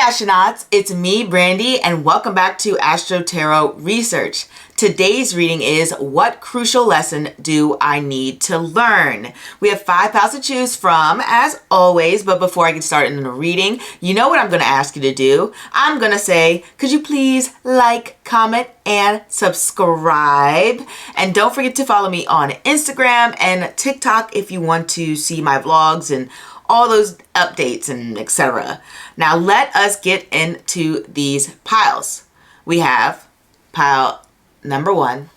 astronauts, it's me, Brandy, and welcome back to Astro-Tarot Research. Today's reading is, what crucial lesson do I need to learn? We have 5 piles to choose from, as always, but before I get started in the reading, you know what I'm going to ask you to do. I'm going to say, could you please like, comment, and subscribe? And don't forget to follow me on Instagram and TikTok if you want to see my vlogs and all those updates and etc. Now let us get into these piles. We have pile number 1,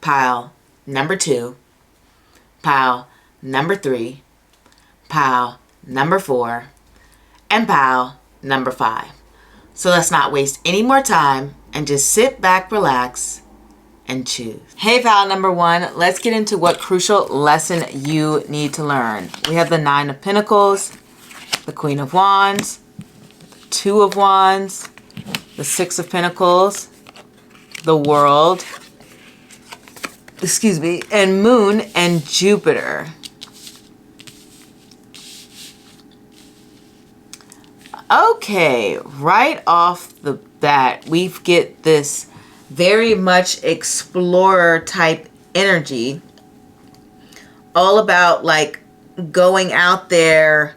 pile number 2, pile number 3, pile number 4, and pile number 5. So let's not waste any more time and just sit back, relax, and choose. Hey, pile number 1, let's get into what crucial lesson you need to learn. We have the 9 of Pentacles, the Queen of Wands, 2 of Wands, the 6 of Pentacles, the World, and Moon and Jupiter. Okay, right off the bat, we get this very much explorer type energy, all about like going out there,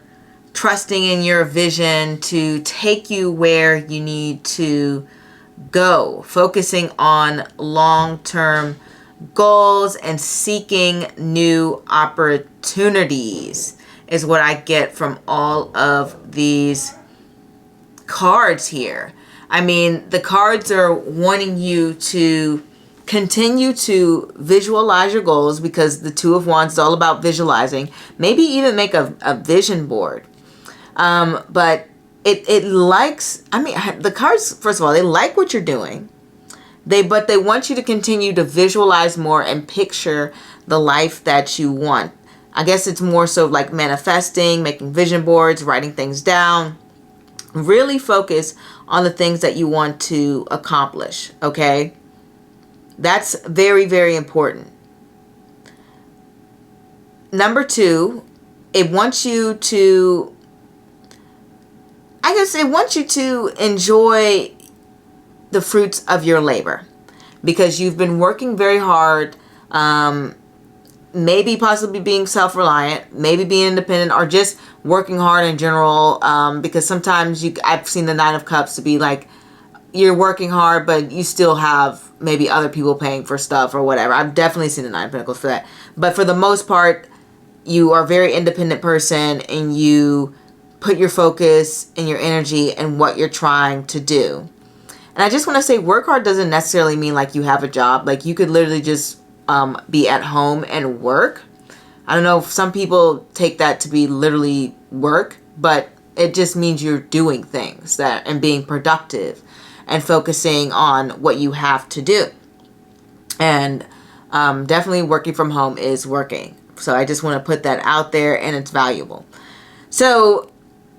trusting in your vision to take you where you need to go, focusing on long-term goals and seeking new opportunities is what I get from all of these cards here. I mean, the cards are wanting you to continue to visualize your goals, because the 2 of Wands is all about visualizing. Maybe even make a vision board. But it likes, I mean, the cards, first of all, they like what you're doing. But they want you to continue to visualize more and picture the life that you want. I guess it's more so like manifesting, making vision boards, writing things down. Really focus on the things that you want to accomplish, okay? That's very, very important. Number 2, it wants you to, enjoy the fruits of your labor, because you've been working very hard, maybe possibly being self-reliant, maybe being independent, or just working hard in general, because sometimes I've seen the 9 of Cups to be like, you're working hard, but you still have maybe other people paying for stuff or whatever. I've definitely seen the 9 of Pentacles for that. But for the most part, you are a very independent person, and you put your focus and your energy in what you're trying to do. And I just want to say, work hard doesn't necessarily mean like you have a job. Like, you could literally just be at home and work. I don't know if some people take that to be literally work, but it just means you're doing things and being productive and focusing on what you have to do. And definitely working from home is working. So I just want to put that out there, and it's valuable. So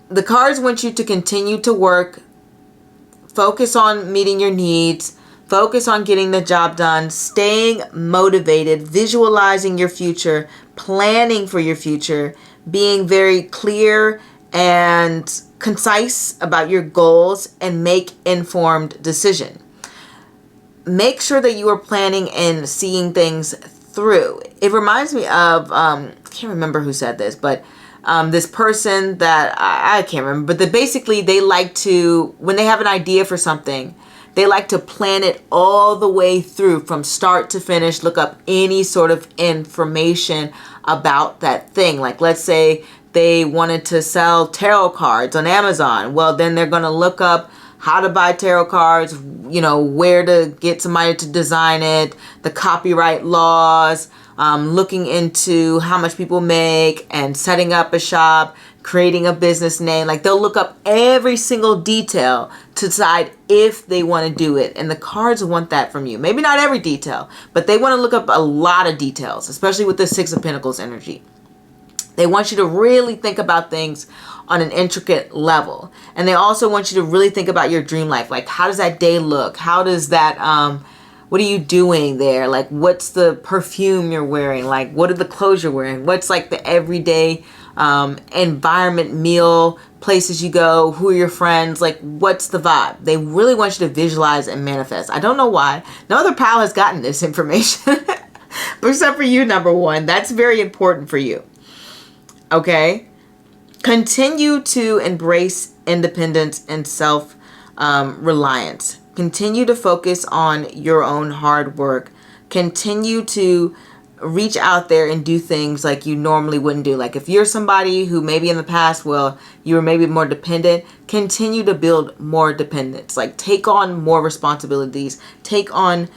the cards want you to continue to work, focus on meeting your needs, focus on getting the job done, staying motivated, visualizing your future, planning for your future, being very clear and concise about your goals, and make informed decision. Make sure that you are planning and seeing things through. It reminds me of, I can't remember who said this, but this person that I can't remember, but basically they like to, when they have an idea for something, they like to plan it all the way through from start to finish, look up any sort of information about that thing. Like, let's say they wanted to sell tarot cards on Amazon. Well, then they're going to look up how to buy tarot cards, you know, where to get somebody to design it, the copyright laws, looking into how much people make, and setting up a shop, creating a business name. Like, they'll look up every single detail to decide if they want to do it. And the cards want that from you. Maybe not every detail, but they want to look up a lot of details, especially with the 6 of Pentacles energy. They want you to really think about things on an intricate level. And they also want you to really think about your dream life. Like, how does that day look? How does that, what are you doing there? Like, what's the perfume you're wearing? Like, what are the clothes you're wearing? What's like the everyday environment, meal, places you go, who are your friends, like what's the vibe. They really want you to visualize and manifest. I don't know why. No other pal has gotten this information, but except for you, number one. That's very important for you. Okay? Continue to embrace independence and self-reliance. Continue to focus on your own hard work. Continue to reach out there and do things like you normally wouldn't do. Like if you're somebody who maybe in the past, well, you were maybe more dependent, continue to build more dependence. Like take on more responsibilities, take on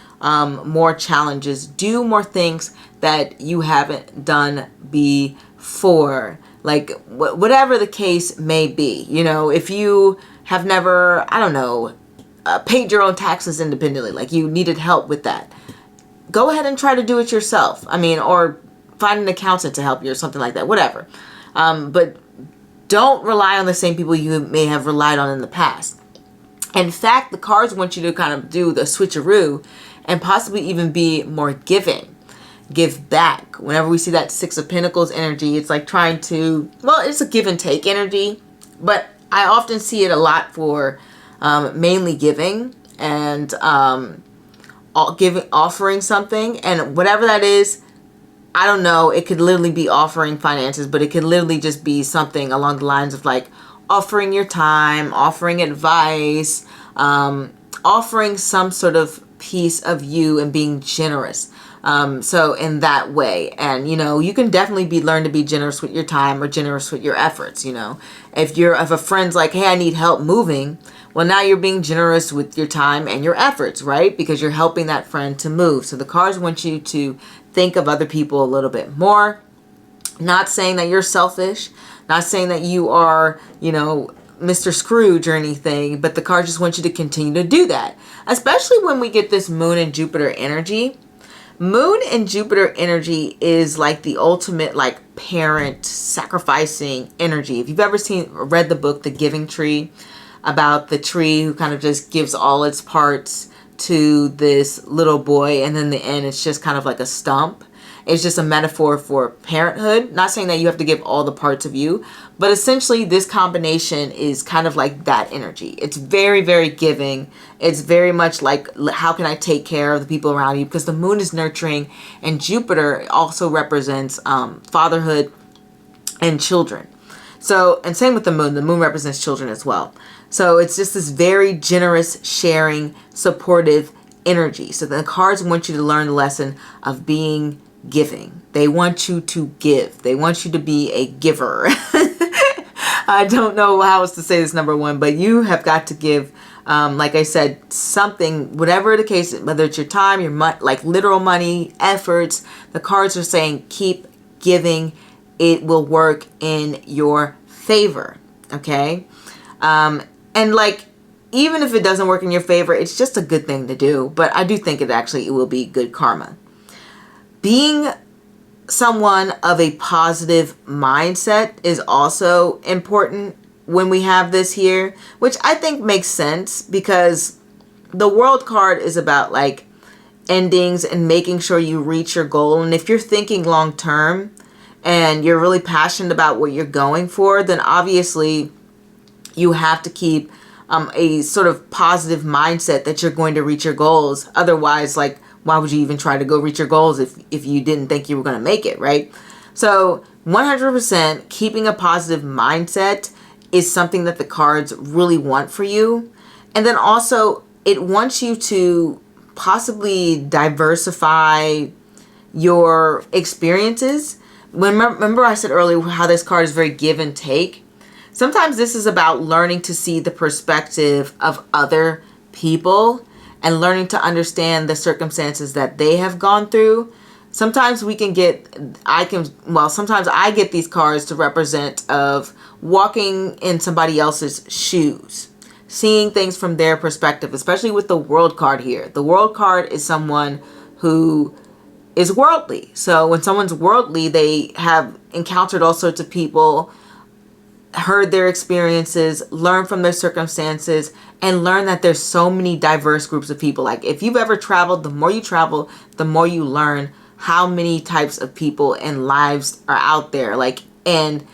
more challenges, do more things that you haven't done before. Like whatever the case may be, you know, if you have never, I don't know, paid your own taxes independently, like you needed help with that, go ahead and try to do it yourself. I mean, or find an accountant to help you or something like that, whatever. But don't rely on the same people you may have relied on in the past. In fact, the cards want you to kind of do the switcheroo and possibly even be more giving. Give back. Whenever we see that Six of Pentacles energy, it's like trying to, well, it's a give and take energy, but I often see it a lot for mainly giving and offering something, and whatever that is, I don't know, it could literally be offering finances, but it could literally just be something along the lines of like offering your time, offering advice, offering some sort of piece of you and being generous. So in that way, and you know, you can definitely learn to be generous with your time or generous with your efforts. You know, if a friend's like, hey, I need help moving, well, now you're being generous with your time and your efforts, right? Because you're helping that friend to move. So the cards want you to think of other people a little bit more. Not saying that you're selfish, not saying that you are, you know, Mr. Scrooge or anything, but the cards just want you to continue to do that, especially when we get this Moon and Jupiter energy. Moon and Jupiter energy is like the ultimate like parent sacrificing energy. If you've ever read the book The Giving Tree, about the tree who kind of just gives all its parts to this little boy, and in the end it's just kind of like a stump. It's just a metaphor for parenthood. Not saying that you have to give all the parts of you, but essentially this combination is kind of like that energy. It's very, very giving. It's very much like, how can I take care of the people around you? Because the moon is nurturing, and Jupiter also represents fatherhood and children. So, and same with the moon represents children as well. So it's just this very generous, sharing, supportive energy. So the cards want you to learn the lesson of being giving. They want you to give. They want you to be a giver. I don't know how else to say this, number one, but you have got to give, like I said, something, whatever the case, whether it's your time, your like literal money, efforts, the cards are saying keep giving. It will work in your favor. Okay. And like, even if it doesn't work in your favor, it's just a good thing to do. But I do think it will be good karma. Being someone of a positive mindset is also important when we have this here, which I think makes sense, because the World card is about like endings and making sure you reach your goal. And if you're thinking long term and you're really passionate about what you're going for, then obviously you have to keep a sort of positive mindset that you're going to reach your goals. Otherwise, like, why would you even try to go reach your goals if you didn't think you were going to make it, right? So 100% keeping a positive mindset is something that the cards really want for you. And then also it wants you to possibly diversify your experiences. Remember I said earlier how this card is very give and take. Sometimes this is about learning to see the perspective of other people and learning to understand the circumstances that they have gone through. Sometimes sometimes I get these cards to represent of walking in somebody else's shoes, seeing things from their perspective, especially with the World card here. The World card is someone who is worldly. So when someone's worldly, they have encountered all sorts of people, heard their experiences, learn from their circumstances, and learn that there's so many diverse groups of people. Like if you've ever traveled, the more you travel, the more you learn how many types of people and lives are out there. Like, and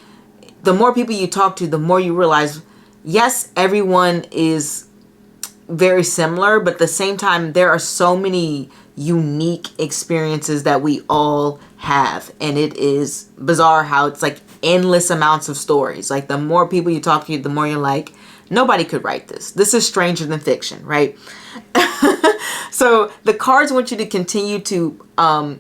the more people you talk to, the more you realize, yes, everyone is very similar, but at the same time, there are so many unique experiences that we all have. And it is bizarre how it's like endless amounts of stories. Like the more people you talk to, the more you're like, nobody could write this. This is stranger than fiction, right? So the cards want you to continue to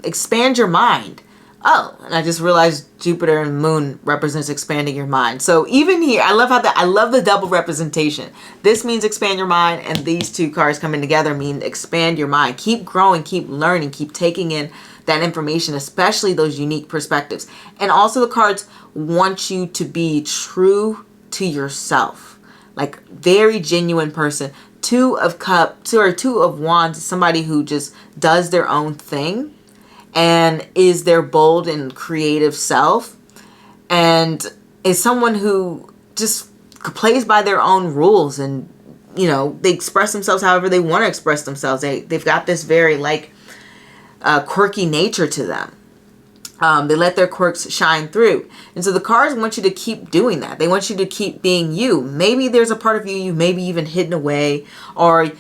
expand your mind. Oh, and I just realized Jupiter and Moon represents expanding your mind. So even here, I love the double representation. This means expand your mind, and these two cards coming together mean expand your mind. Keep growing, keep learning, keep taking in that information, especially those unique perspectives. And also the cards want you to be true to yourself. Like very genuine person. Two of Wands is somebody who just does their own thing and is their bold and creative self, and is someone who just plays by their own rules, and they express themselves however they want to express themselves. They've got this very quirky nature to them. They let their quirks shine through. And so the cards want you to keep doing that. They want you to keep being you. Maybe there's a part of you maybe even hidden away, or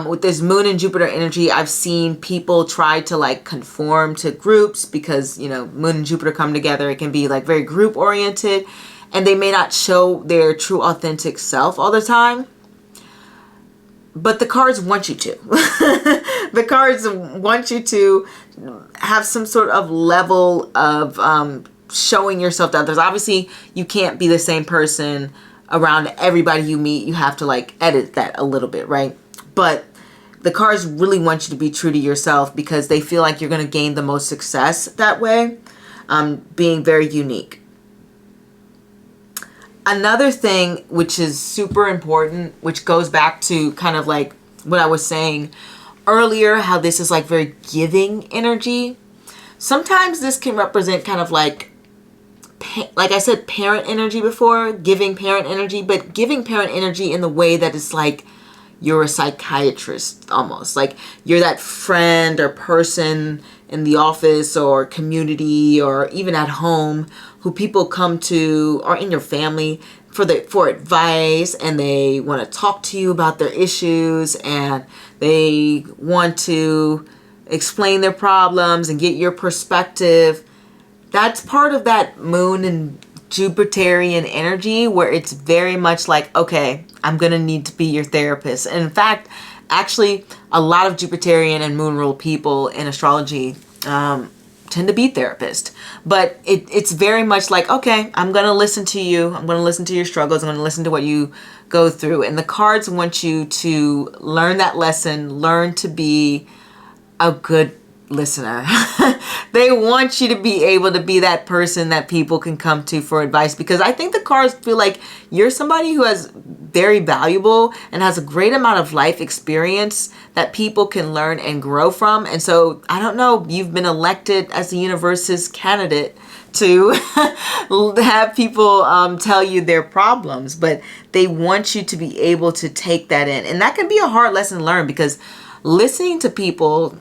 with this Moon and Jupiter energy, I've seen people try to conform to groups because, Moon and Jupiter come together. It can be very group oriented, and they may not show their true authentic self all the time. But the cards want you to. The cards want you to have some sort of level of showing yourself to others. Obviously, you can't be the same person around everybody you meet. You have to edit that a little bit, right? But the cards really want you to be true to yourself because they feel like you're going to gain the most success that way, being very unique. Another thing which is super important, which goes back to kind of what I was saying earlier, how this is very giving energy. Sometimes this can represent kind of like I said, parent energy before, giving parent energy, but giving parent energy in the way that it's you're a psychiatrist almost. You're that friend or person in the office or community or even at home who people come to, or in your family for advice, and they want to talk to you about their issues, and they want to explain their problems and get your perspective. That's part of that Moon and Jupiterian energy where it's very much okay, I'm going to need to be your therapist. And in fact, actually, a lot of Jupiterian and Moon ruled people in astrology tend to be therapists. But it's very much okay, I'm going to listen to you. I'm going to listen to your struggles. I'm going to listen to what you go through. And the cards want you to learn that lesson, learn to be a good listener. They want you to be able to be that person that people can come to for advice, because I think the cards feel like you're somebody who has very valuable and has a great amount of life experience that people can learn and grow from. And so I don't know, you've been elected as the universe's candidate to have people tell you their problems, but they want you to be able to take that in. And that can be a hard lesson to learn, because listening to people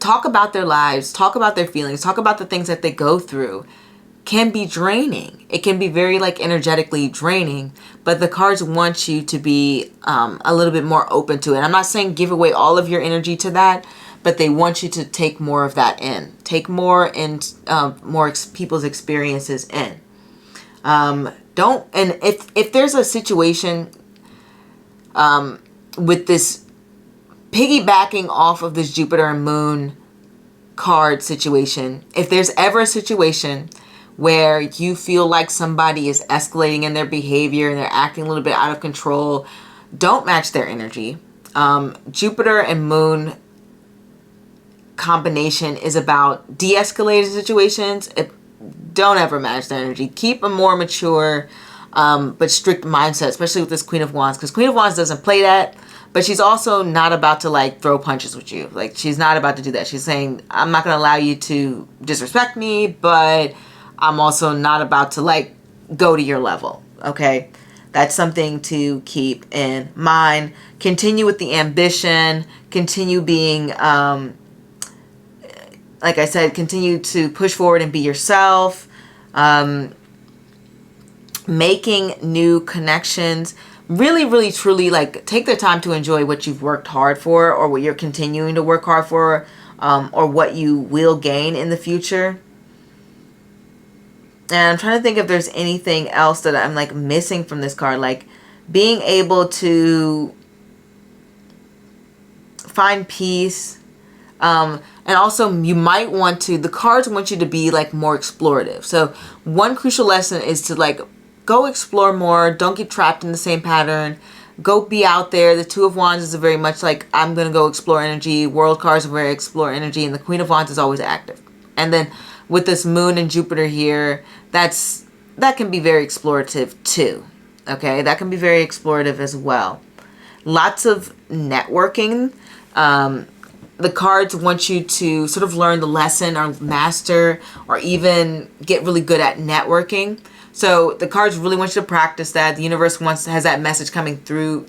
talk about their lives, talk about their feelings, talk about the things that they go through can be draining. It can be very energetically draining, but the cards want you to be a little bit more open to it. I'm not saying give away all of your energy to that, but they want you to take more of that in. Take more people's experiences in. And if there's a situation with this piggybacking off of this Jupiter and Moon card situation, if there's ever a situation where you feel like somebody is escalating in their behavior and they're acting a little bit out of control, don't match their energy. Jupiter and Moon combination is about de-escalating situations. Don't ever match their energy. Keep a more mature but strict mindset, especially with this Queen of Wands, because Queen of Wands doesn't play that. But she's also not about to throw punches with you. She's not about to do that. She's saying, I'm not going to allow you to disrespect me, but I'm also not about to go to your level. Okay. That's something to keep in mind. Continue with the ambition, continue being, like I said, continue to push forward and be yourself. making new connections. Really, really, truly, like, take the time to enjoy what you've worked hard for, or what you're continuing to work hard for, or what you will gain in the future. And I'm trying to think if there's anything else that I'm like missing from this card. Like being able to find peace. And also you might want to, the cards want you to be like more explorative. So one crucial lesson is to like go explore more. Don't get trapped in the same pattern. Go be out there. The Two of Wands is a very much like, I'm going to go explore energy. World cards are very explore energy. And the Queen of Wands is always active. And then with this Moon and Jupiter here, that can be very explorative too. Okay, that can be very explorative as well. Lots of networking. The cards want you to sort of learn the lesson or master or even get really good at networking. So the cards really want you to practice that. The universe has that message coming through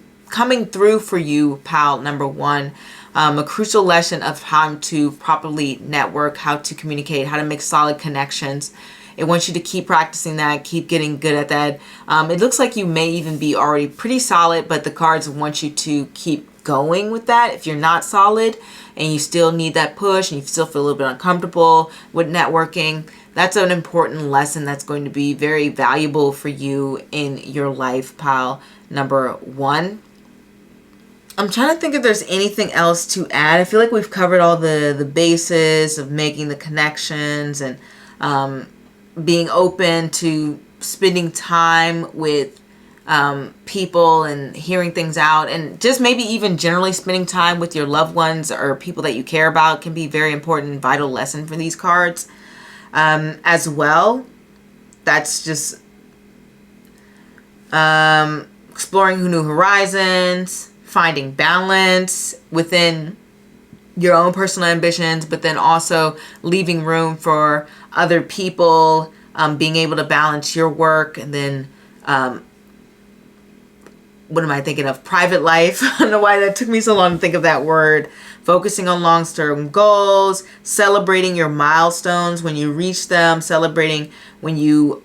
for you, pal number one. A crucial lesson of how to properly network, how to communicate, how to make solid connections. It wants you to keep practicing that, keep getting good at that. It looks like you may even be already pretty solid, but the cards want you to keep going with that. If you're not solid and you still need that push and you still feel a little bit uncomfortable with networking, that's an important lesson that's going to be very valuable for you in your life, pile number one. I'm trying to think if there's anything else to add. I feel like we've covered all the bases of making the connections and being open to spending time with people and hearing things out, and just maybe even generally spending time with your loved ones or people that you care about can be very important, vital lesson for these cards as well. That's just exploring new horizons, finding balance within your own personal ambitions, but then also leaving room for other people, being able to balance your work, and then what am I thinking of? Private life. I don't know why that took me so long to think of that word. Focusing on long-term goals, celebrating your milestones when you reach them, celebrating when you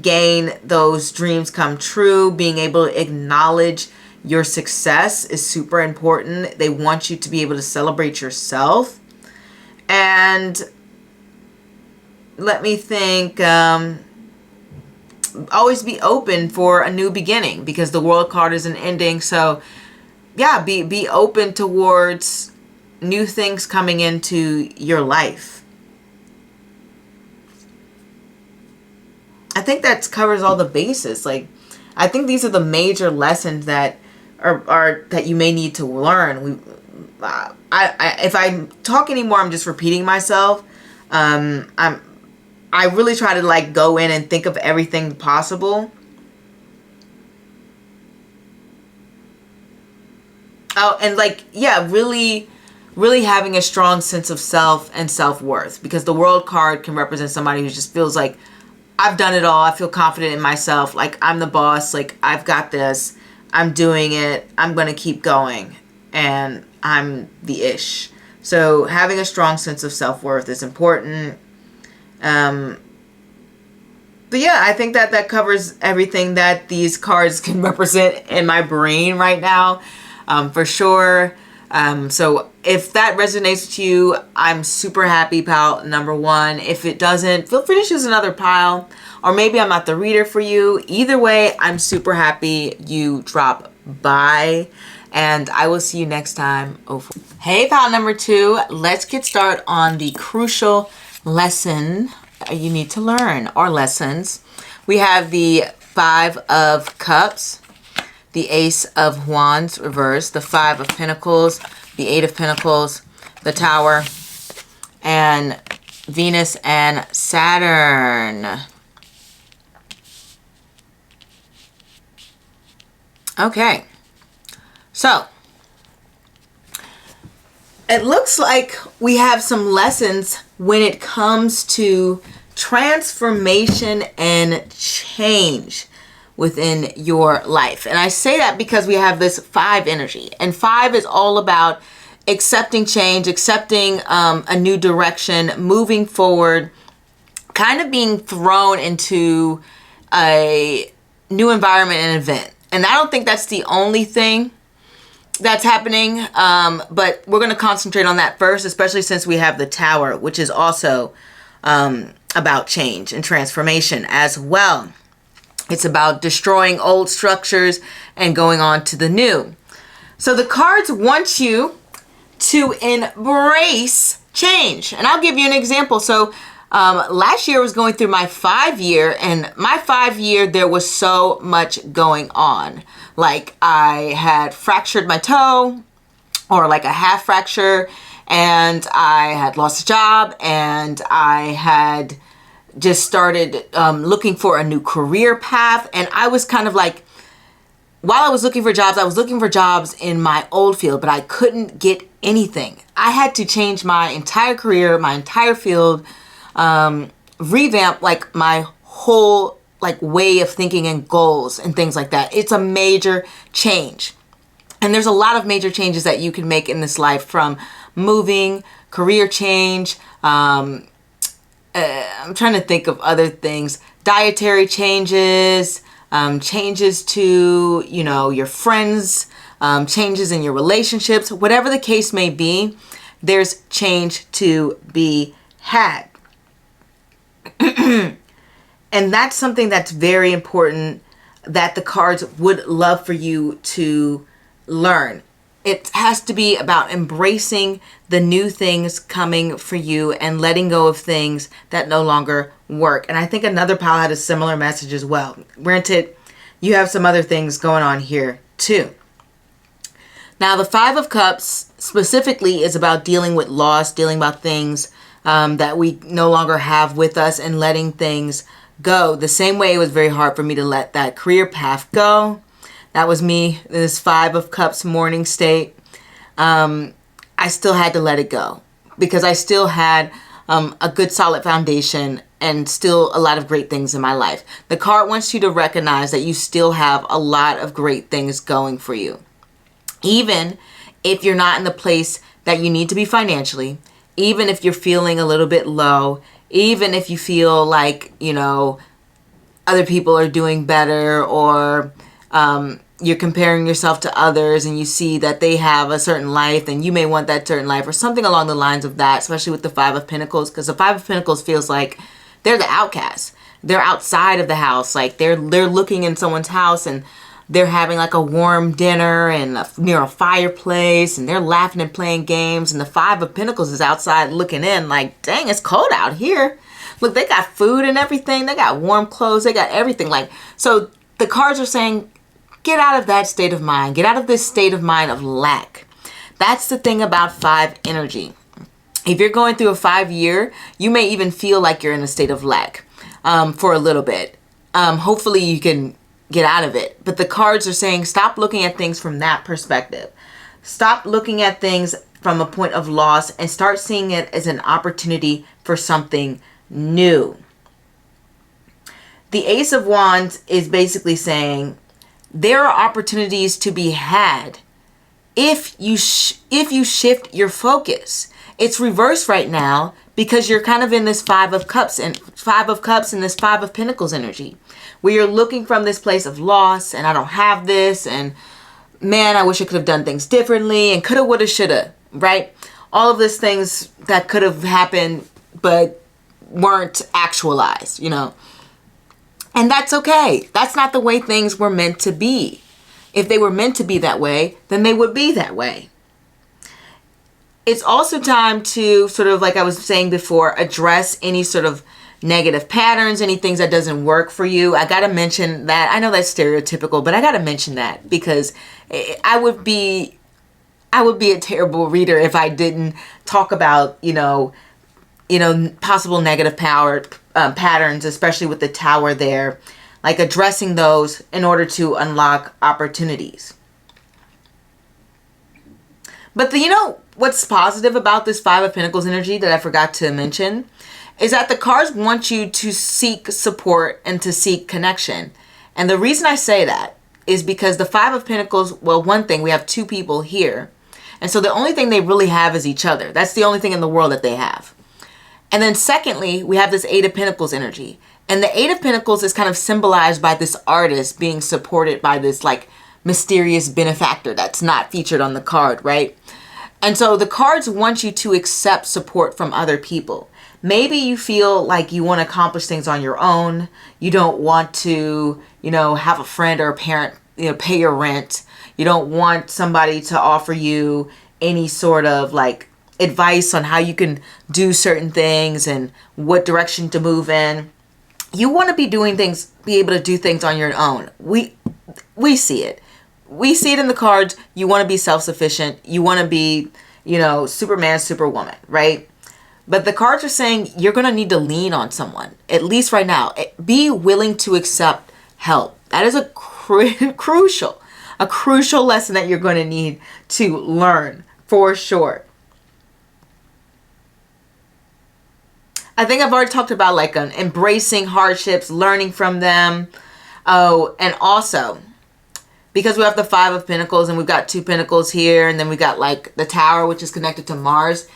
gain those dreams come true, being able to acknowledge your success is super important. They want you to be able to celebrate yourself. And let me think, always be open for a new beginning, because the World card is an ending. So yeah, be open towards new things coming into your life. I think that covers all the bases. Like, I think these are the major lessons that are that you may need to learn. If I talk anymore, I'm just repeating myself. I really try to like go in and think of everything possible. Oh, and like, yeah, really having a strong sense of self and self-worth, because the World card can represent somebody who just feels like, I've done it all. I feel confident in myself. Like, I'm the boss. Like, I've got this. I'm doing it. I'm going to keep going. And I'm the ish. So having a strong sense of self-worth is important. But yeah, I think that covers everything that these cards can represent in my brain right now, for sure. So if that resonates with you, I'm super happy, pile number one. If it doesn't, feel free to choose another pile, or maybe I'm not the reader for you. Either way, I'm super happy you drop by, and I will see you next time. Hey, pile number two, let's get started on the crucial lesson you need to learn, or lessons. We have the Five of Cups, the Ace of Wands reversed, the Five of Pentacles, the Eight of Pentacles, the Tower, and Venus and Saturn. Okay, so it looks like we have some lessons when it comes to transformation and change within your life. And I say that because we have this five energy, and five is all about accepting change, accepting a new direction, moving forward, kind of being thrown into a new environment and event. And I don't think that's the only thing that's happening, but we're going to concentrate on that first, especially since we have the Tower, which is also about change and transformation as well. It's about destroying old structures and going on to the new. So the cards want you to embrace change. And I'll give you an example. So last year I was going through my 5-year, and my 5-year, there was so much going on. Like I had fractured my toe, or like a half fracture, and I had lost a job, and I had just started looking for a new career path. And I was kind of like, while I was looking for jobs, I was looking for jobs in my old field, but I couldn't get anything. I had to change my entire career, my entire field, revamp like my whole like way of thinking and goals and things like that. It's a major change. And there's a lot of major changes that you can make in this life, from moving, career change. I'm trying to think of other things, dietary changes, changes to, you know, your friends, changes in your relationships, whatever the case may be, there's change to be had. And that's something that's very important that the cards would love for you to learn. It has to be about embracing the new things coming for you and letting go of things that no longer work. And I think another pile had a similar message as well. Granted, you have some other things going on here too. Now, the 5 of Cups specifically is about dealing with loss, dealing about things that we no longer have with us, and letting things go. The same way it was very hard for me to let that career path go. That was me, this 5 of Cups morning state. I still had to let it go because I still had a good solid foundation and still a lot of great things in my life. The card wants you to recognize that you still have a lot of great things going for you. Even if you're not in the place that you need to be financially, even if you're feeling a little bit low, even if you feel like, you know, other people are doing better, or you're comparing yourself to others and you see that they have a certain life and you may want that certain life, or something along the lines of that, especially with the 5 of Pentacles, because the 5 of Pentacles feels like they're the outcast. They're outside of the house. Like they're looking in someone's house and they're having like a warm dinner and near a fireplace, and they're laughing and playing games. And the 5 of Pentacles is outside looking in like, dang, it's cold out here. Look, they got food and everything. They got warm clothes. They got everything. Like, so the cards are saying, get out of that state of mind. Get out of this state of mind of lack. That's the thing about 5 energy. If you're going through a 5-year, you may even feel like you're in a state of lack for a little bit. Hopefully you can get out of it. But the cards are saying, stop looking at things from that perspective. Stop looking at things from a point of loss and start seeing it as an opportunity for something new. The Ace of Wands is basically saying there are opportunities to be had if you shift your focus. It's reversed right now because you're kind of in this 5 of Cups and this 5 of Pentacles energy, where you're looking from this place of loss and I don't have this, and man, I wish I could have done things differently, and coulda, woulda, shoulda, right? All of these things that could have happened but weren't actualized, you know. And that's okay. That's not the way things were meant to be. If they were meant to be that way, then they would be that way. It's also time to sort of, like I was saying before, address any sort of negative patterns, any things that doesn't work for you. I got to mention that. I know that's stereotypical, but I got to mention that because I would be a terrible reader if I didn't talk about, possible negative patterns, especially with the Tower there, like addressing those in order to unlock opportunities. But what's positive about this 5 of Pentacles energy that I forgot to mention is that the cards want you to seek support and to seek connection. And the reason I say that is because the 5 of Pentacles, well, one thing, we have 2 people here. And so the only thing they really have is each other. That's the only thing in the world that they have. And then secondly, we have this 8 of Pentacles energy. And the Eight of Pentacles is kind of symbolized by this artist being supported by this like mysterious benefactor that's not featured on the card, right? And so the cards want you to accept support from other people. Maybe you feel like you want to accomplish things on your own. You don't want to, have a friend or a parent, pay your rent. You don't want somebody to offer you any sort of like advice on how you can do certain things and what direction to move in. You want to be able to do things on your own. We see it. We see it in the cards. You want to be self-sufficient. You want to be, Superman, Superwoman, right? But the cards are saying you're going to need to lean on someone, at least right now. Be willing to accept help. That is a crucial lesson that you're going to need to learn for sure. I think I've already talked about like embracing hardships, learning from them. Oh, and also because we have the Five of Pentacles and we've got two Pentacles here, and then we got like the Tower, which is connected to Mars.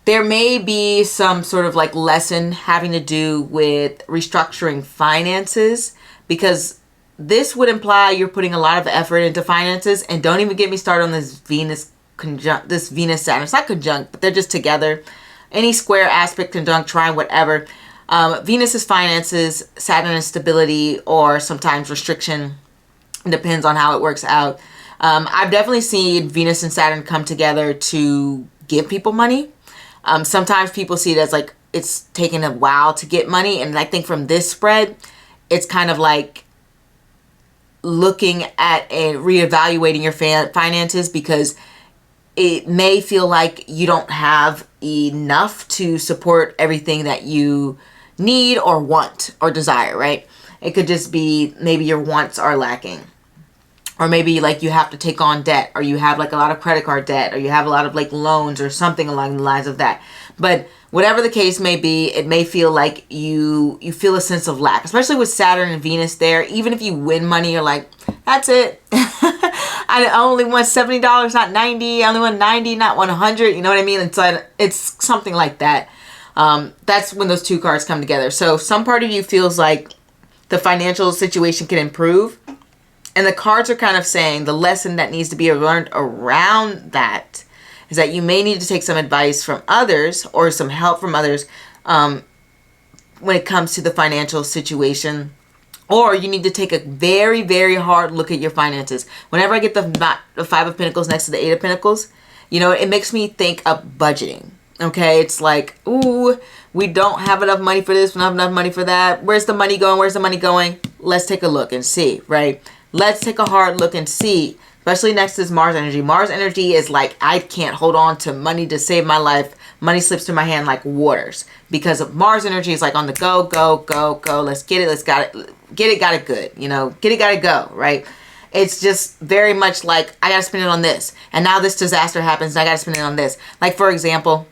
There may be some sort of like lesson having to do with restructuring finances, because this would imply you're putting a lot of effort into finances. And don't even get me started on this Venus Saturn. It's not conjunct, but they're just together. Any square, aspect, conjunct, trine, whatever. Venus is finances, Saturn is stability, or sometimes restriction. It depends on how it works out. I've definitely seen Venus and Saturn come together to give people money. Sometimes people see it as like it's taking a while to get money. And I think from this spread, it's kind of like looking at and reevaluating your finances, because it may feel like you don't have enough to support everything that you need or want or desire, right? It could just be maybe your wants are lacking. Or maybe like you have to take on debt, or you have like a lot of credit card debt, or you have a lot of like loans or something along the lines of that. But whatever the case may be, it may feel like you feel a sense of lack, especially with Saturn and Venus there. Even if you win money, you're like, that's it. I only want $70, not $90. I only want $90, not $100. You know what I mean? It's something like that. That's when those two cards come together. So some part of you feels like the financial situation can improve. And the cards are kind of saying the lesson that needs to be learned around that is that you may need to take some advice from others or some help from others when it comes to the financial situation. Or you need to take a very, very hard look at your finances. Whenever I get the Five of Pentacles next to the Eight of Pentacles, it makes me think of budgeting. Okay, it's like, ooh, we don't have enough money for this, we don't have enough money for that. Where's the money going? Where's the money going? Let's take a look and see, right? Let's take a hard look and see, especially next to this Mars energy. Mars energy is like, I can't hold on to money to save my life. Money slips through my hand like waters, because of Mars energy is like on the go, go, go, go. Let's get it. Let's got it. Get it, got it good. Get it, got it go, right? It's just very much like, I got to spend it on this. And now this disaster happens and I got to spend it on this. Like, for example,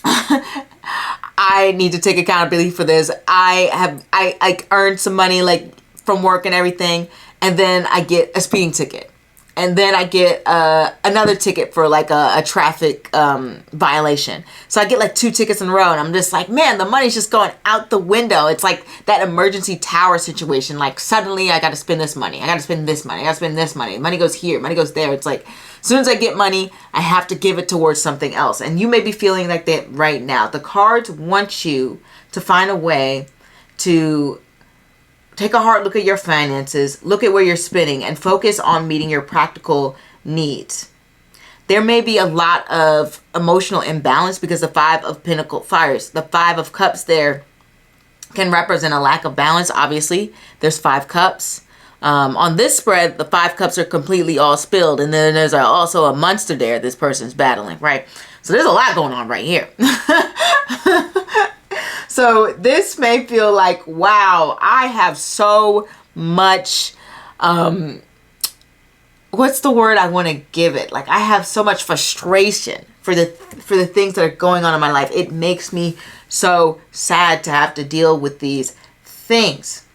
I need to take accountability for this. I earned some money like from work and everything. And then I get a speeding ticket. And then I get another ticket for like a traffic violation. So I get like 2 tickets in a row, and I'm just like, man, the money's just going out the window. It's like that emergency tower situation. Like suddenly I got to spend this money. I got to spend this money. I got to spend this money. Money goes here. Money goes there. It's like as soon as I get money, I have to give it towards something else. And you may be feeling like that right now. The cards want you to find a way to take a hard look at your finances, look at where you're spending, and focus on meeting your practical needs. There may be a lot of emotional imbalance because the Five of the Five of Cups there can represent a lack of balance. Obviously, there's 5 cups. On this spread, the 5 cups are completely all spilled, and then there's also a monster there this person's battling, right? So there's a lot going on right here. So this may feel like, wow, I have so much, what's the word I want to give it? Like, I have so much frustration for the things that are going on in my life. It makes me so sad to have to deal with these things.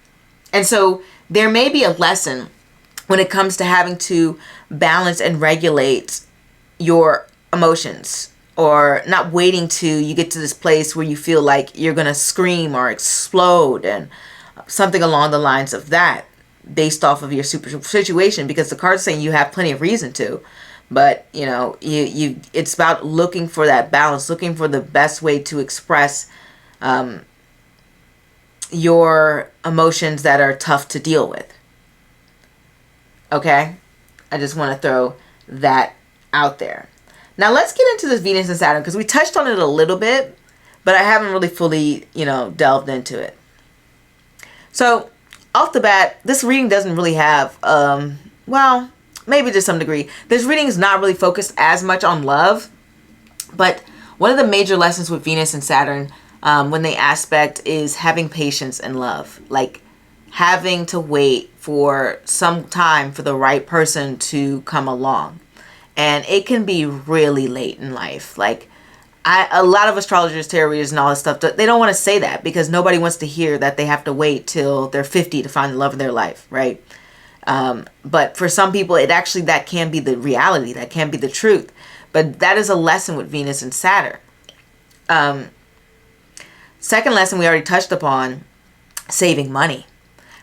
And so there may be a lesson when it comes to having to balance and regulate your emotions or not waiting to you get to this place where you feel like you're going to scream or explode, and something along the lines of that, based off of your situation, because the card's saying you have plenty of reason to. But you it's about looking for that balance, looking for the best way to express your emotions that are tough to deal with. Okay, I just want to throw that out there. Now let's get into this Venus and Saturn, because we touched on it a little bit, but I haven't really fully, delved into it. So off the bat, this reading doesn't really have, well, maybe to some degree. This reading is not really focused as much on love, but one of the major lessons with Venus and Saturn, when they aspect, is having patience and love. Like having to wait for some time for the right person to come along. And it can be really late in life. Like a lot of astrologers, tarot readers, and all this stuff, they don't want to say that because nobody wants to hear that they have to wait till they're 50 to find the love of their life, right? But for some people, that can be the reality. That can be the truth. But that is a lesson with Venus and Saturn. Second lesson we already touched upon, saving money.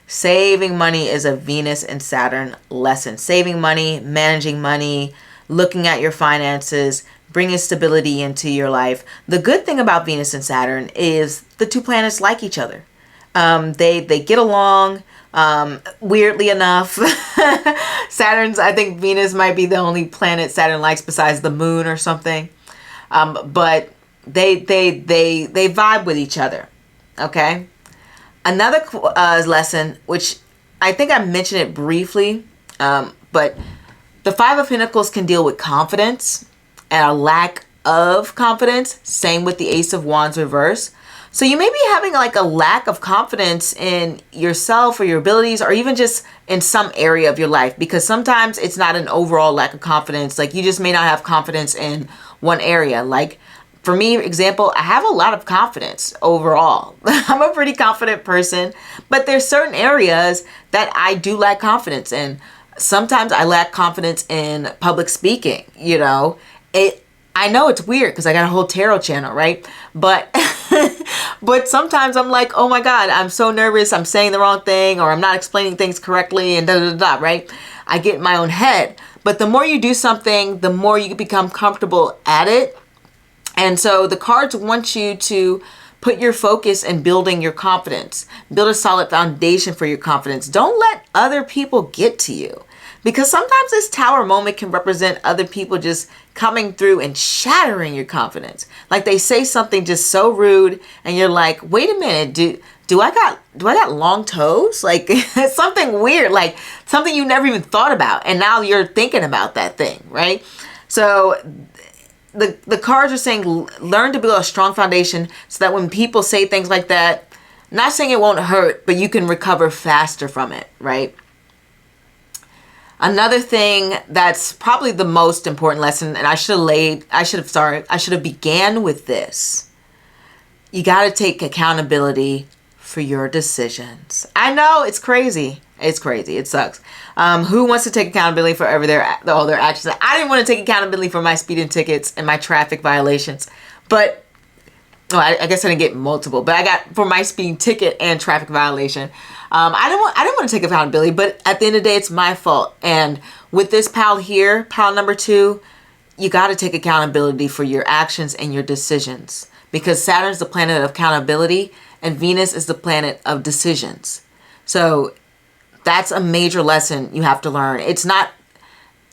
Saving money is a Venus and Saturn lesson. Saving money, managing money, looking at your finances, bringing stability into your life. The good thing about Venus and Saturn is the two planets like each other. They get along. Weirdly enough, I think Venus might be the only planet Saturn likes besides the moon or something. But they vibe with each other. Okay. Another lesson, which I think I mentioned it briefly, but the Five of Pentacles can deal with confidence and a lack of confidence. Same with the Ace of Wands reverse. So you may be having like a lack of confidence in yourself or your abilities, or even just in some area of your life, because sometimes it's not an overall lack of confidence. Like you just may not have confidence in one area. Like for me, example, I have a lot of confidence overall. I'm a pretty confident person, but there's certain areas that I do lack confidence in. Sometimes I lack confidence in public speaking, I know it's weird because I got a whole tarot channel, right? But but sometimes I'm like, oh my God, I'm so nervous. I'm saying the wrong thing, or I'm not explaining things correctly, and right? I get in my own head. But the more you do something, the more you become comfortable at it. And so the cards want you to put your focus in building your confidence. Build a solid foundation for your confidence. Don't let other people get to you. Because sometimes this tower moment can represent other people just coming through and shattering your confidence. Like they say something just so rude and you're like, wait a minute, do I got long toes? Like it's something weird, like something you never even thought about. And now you're thinking about that thing, right? So the cards are saying learn to build a strong foundation so that when people say things like that, not saying it won't hurt, but you can recover faster from it, right? Another thing that's probably the most important lesson, and I should have began with this. You got to take accountability for your decisions. I know it's crazy. It's crazy. It sucks. Who wants to take accountability for all their actions? I didn't want to take accountability for my speeding tickets and my traffic violations, but I guess I didn't get multiple, but I got for my speeding ticket and traffic violation. I didn't want to take accountability, but at the end of the day, it's my fault. And with this pal here, pal number 2, you got to take accountability for your actions and your decisions, because Saturn's the planet of accountability and Venus is the planet of decisions. So that's a major lesson you have to learn. It's not,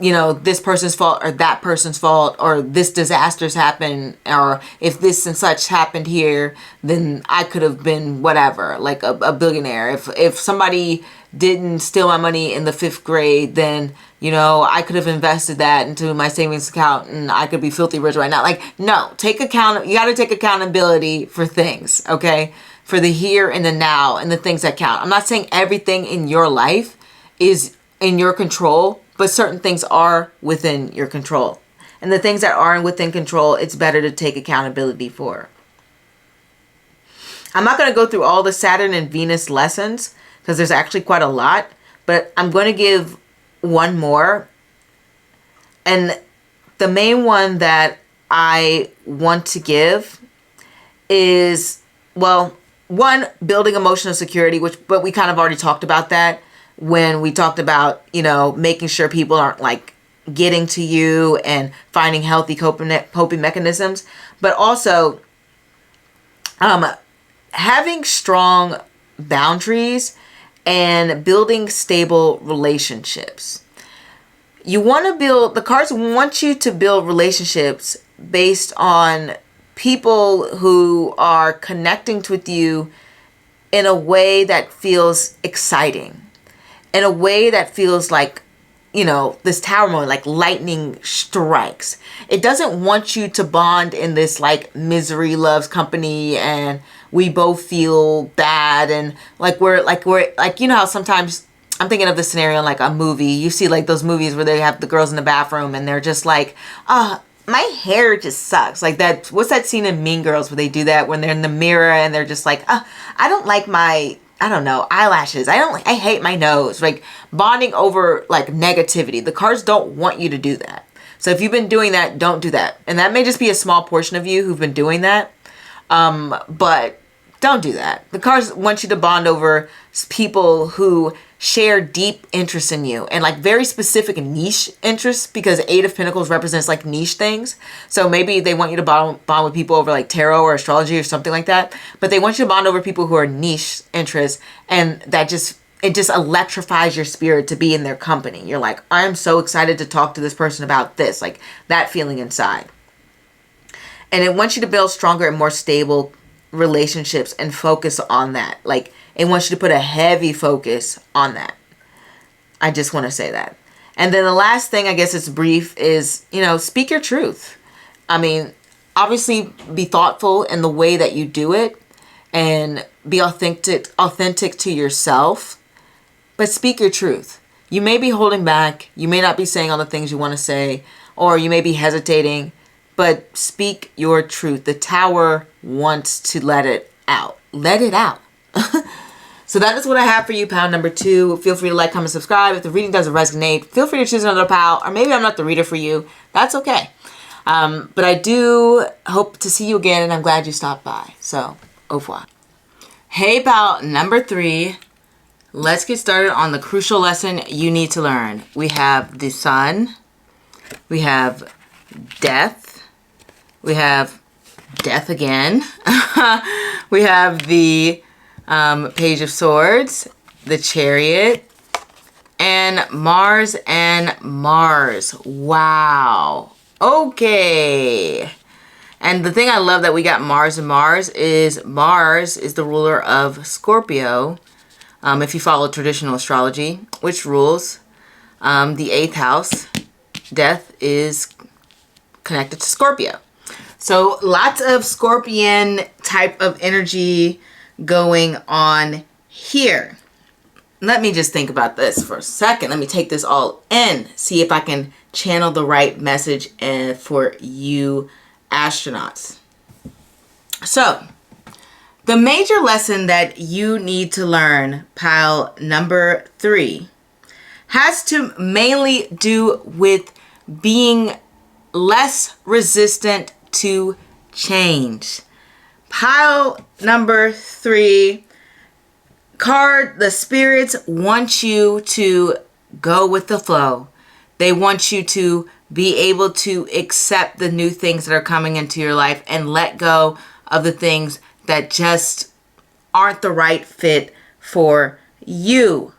this person's fault or that person's fault, or this disaster's happened, or if this and such happened here, then I could have been whatever, like a billionaire. If somebody didn't steal my money in the 5th grade, then, I could have invested that into my savings account and I could be filthy rich right now. Like, no, you got to take accountability for things, okay? For the here and the now and the things that count. I'm not saying everything in your life is in your control, but certain things are within your control. And the things that aren't within control, it's better to take accountability for. I'm not going to go through all the Saturn and Venus lessons because there's actually quite a lot, but I'm going to give one more. And the main one that I want to give is, well, one, building emotional security, but we kind of already talked about that when we talked about, you know, making sure people aren't like getting to you and finding healthy coping mechanisms, but also having strong boundaries and building stable relationships. You want to build, the cards want you to build relationships based on people who are connecting with you in a way that feels exciting, in a way that feels like, you know, this tower moment, like lightning strikes. It doesn't want you to bond in this like misery loves company and we both feel bad and we're like, you know how sometimes I'm thinking of this scenario in like a movie. You see like those movies where they have the girls in the bathroom and they're just like, my hair just sucks. Like that, what's that scene in Mean Girls where they do that when they're in the mirror and they're just like, I don't like my, I don't know, eyelashes. I hate my nose. Like bonding over like negativity. The cards don't want you to do that. So if you've been doing that, don't do that. And that may just be a small portion of you who've been doing that. But don't do that. The cards want you to bond over people who share deep interest in you and like very specific niche interests, because Eight of Pentacles represents like niche things. So maybe they want you to bond with people over like tarot or astrology or something like that. But they want you to bond over people who are niche interests, and that it just electrifies your spirit to be in their company. You're like, I'm so excited to talk to this person about this, like that feeling inside. And it wants you to build stronger and more stable relationships and focus on that. Like it wants you to put a heavy focus on that. I just want to say that. And then the last thing, I guess it's brief, is, you know, speak your truth. I mean, obviously be thoughtful in the way that you do it and be authentic to yourself, but speak your truth. You may be holding back. You may not be saying all the things you want to say, or you may be hesitating, but speak your truth. The tower wants to let it out. Let it out. So that is what I have for you, pile number 2. Feel free to like, comment, subscribe. If the reading doesn't resonate, feel free to choose another pile, or maybe I'm not the reader for you. That's okay. But I do hope to see you again, and I'm glad you stopped by. So, au revoir. Hey, pile number 3. Let's get started on the crucial lesson you need to learn. We have the Sun. We have Death. We have Death again. We have the Page of Swords, the Chariot, and Mars and Mars. Wow. Okay. And the thing I love that we got Mars and Mars is the ruler of Scorpio. If you follow traditional astrology, which rules the 8th house. Death is connected to Scorpio. So lots of Scorpion type of energy going on here. Let me just think about this for a second. Let me take this all in. See if I can channel the right message for you astronauts. So the major lesson that you need to learn, pile number 3, has to mainly do with being less resistant to change. Pile number 3 card, the spirits want you to go with the flow. They want you to be able to accept the new things that are coming into your life and let go of the things that just aren't the right fit for you.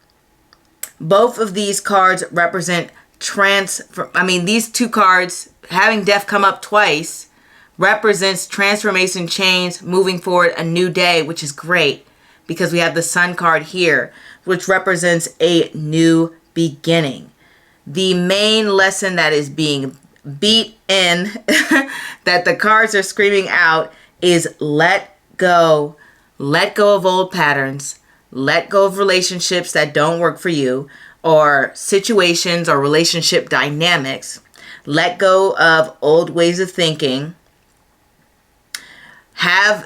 Both of these cards represent these 2 cards, having death come up twice, represents transformation, change, moving forward, a new day, which is great because we have the Sun card here, which represents a new beginning. The main lesson that is being beat in, that the cards are screaming out, is let go. Let go of old patterns. Let go of relationships that don't work for you, or situations or relationship dynamics. Let go of old ways of thinking.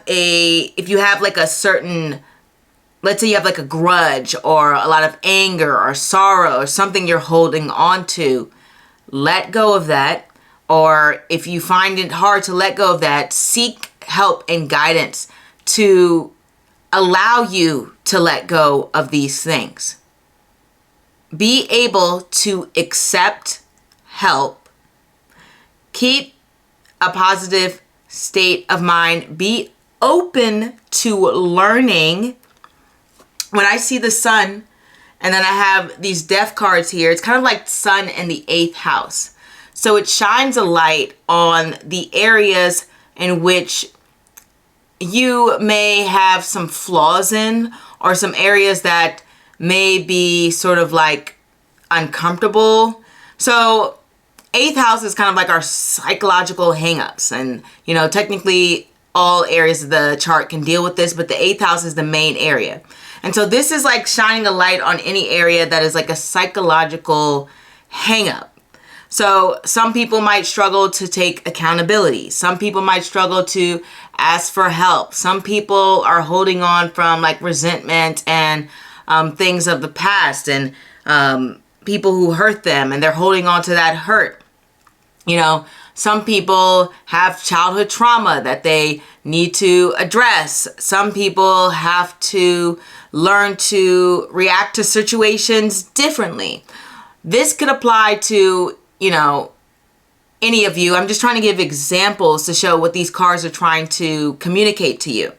If you have like a certain, let's say you have like a grudge or a lot of anger or sorrow or something you're holding on to, let go of that. or if you find it hard to let go of that, seek help and guidance to allow you to let go of these things. Be able to accept help. Keep a positive state of mind. Be open to learning. When I see the sun, and then I have these death cards here, it's kind of like sun in the 8th house. So it shines a light on the areas in which you may have some flaws in, or some areas that may be sort of like uncomfortable. So 8th house is kind of like our psychological hangups. And, you know, technically all areas of the chart can deal with this, but the 8th house is the main area. And so this is like shining a light on any area that is like a psychological hangup. So some people might struggle to take accountability. Some people might struggle to ask for help. Some people are holding on from like resentment and things of the past, and people who hurt them, and they're holding on to that hurt. You know, some people have childhood trauma that they need to address. Some people have to learn to react to situations differently. This could apply to, you know, any of you. I'm just trying to give examples to show what these cards are trying to communicate to you.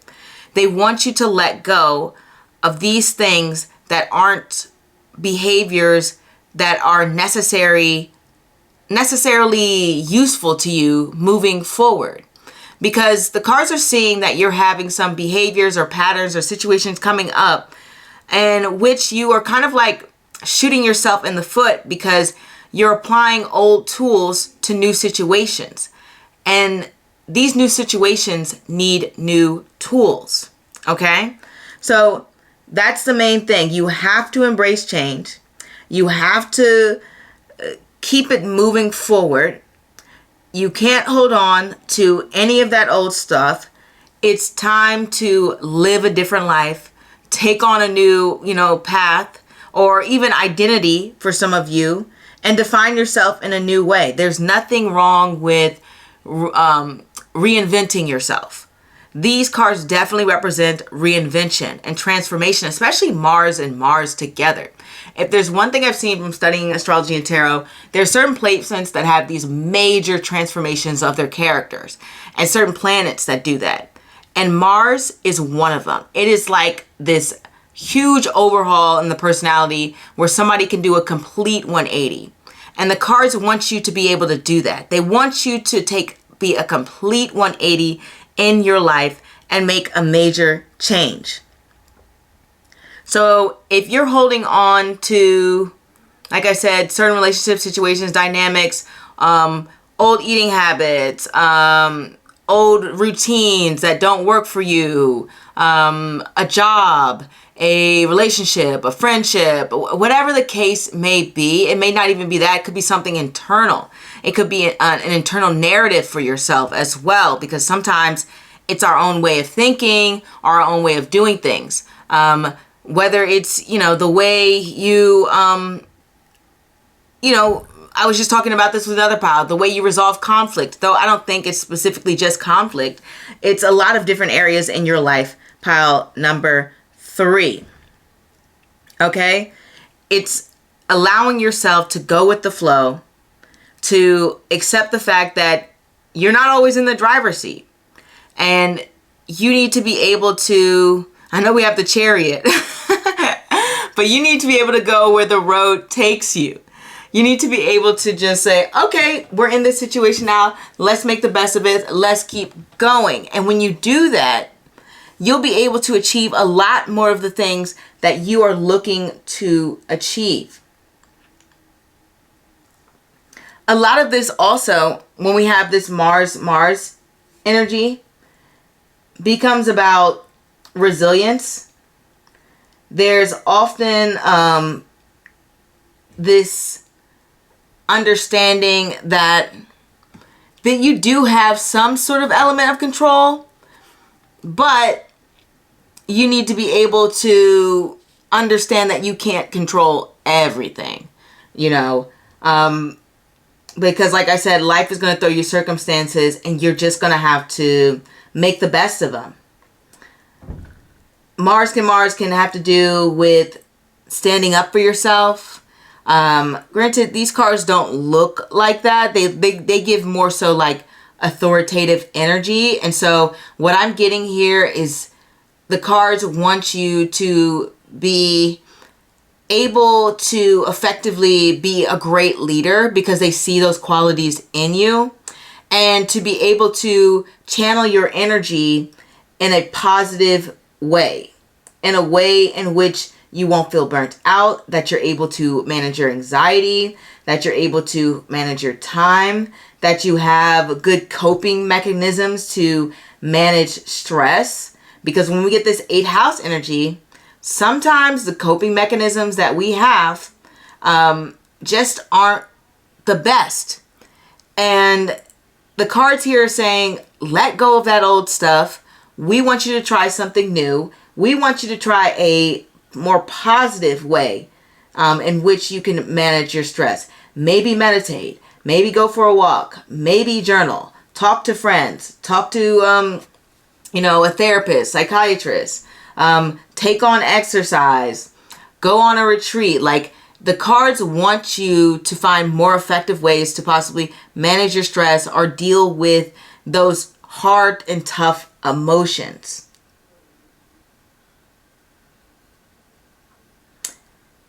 They want you to let go of these things that aren't behaviors that are necessarily useful to you moving forward. Because the cards are seeing that you're having some behaviors or patterns or situations coming up in which you are kind of like shooting yourself in the foot because you're applying old tools to new situations. And these new situations need new tools. Okay? So that's the main thing. You have to embrace change. You have to keep it moving forward. You can't hold on to any of that old stuff. It's time to live a different life, take on a new, path, or even identity for some of you, and define yourself in a new way. There's nothing wrong with reinventing yourself. These cards definitely represent reinvention and transformation, especially Mars and Mars together. If there's one thing I've seen from studying astrology and tarot, there are certain placements that have these major transformations of their characters, and certain planets that do that. And Mars is one of them. It is like this huge overhaul in the personality where somebody can do a complete 180. And the cards want you to be able to do that. They want you to be a complete 180 in your life and make a major change. So if you're holding on to, like I said, certain relationship situations, dynamics, old eating habits, old routines that don't work for you, a job, a relationship, a friendship, whatever the case may be, it may not even be that. It could be something internal. It could be an internal narrative for yourself as well, because sometimes it's our own way of thinking, our own way of doing things. Whether it's, the way you, I was just talking about this with another pile, the way you resolve conflict, though I don't think it's specifically just conflict. It's a lot of different areas in your life, pile number 3. Okay? It's allowing yourself to go with the flow, to accept the fact that you're not always in the driver's seat. And you need to be able to, I know we have the chariot, but you need to be able to go where the road takes you. You need to be able to just say, okay, we're in this situation now. Let's make the best of it. Let's keep going. And when you do that, you'll be able to achieve a lot more of the things that you are looking to achieve. A lot of this also, when we have this Mars energy, becomes about resilience. There's often this understanding that you do have some sort of element of control, but you need to be able to understand that you can't control everything. Because like I said, life is going to throw you circumstances and you're just going to have to make the best of them. Mars can have to do with standing up for yourself. Granted, these cards don't look like that. They give more so like authoritative energy. And so what I'm getting here is the cards want you to be able to effectively be a great leader because they see those qualities in you, and to be able to channel your energy in a positive way, in a way in which you won't feel burnt out, that you're able to manage your anxiety, that you're able to manage your time, that you have good coping mechanisms to manage stress. Because when we get this 8th house energy, sometimes the coping mechanisms that we have just aren't the best. And the cards here are saying, let go of that old stuff. We want you to try something new. We want you to try a more positive way in which you can manage your stress. Maybe meditate. Maybe go for a walk. Maybe journal. Talk to friends. Talk to, a therapist, psychiatrist. Take on exercise. Go on a retreat. Like, the cards want you to find more effective ways to possibly manage your stress or deal with those hard and tough emotions.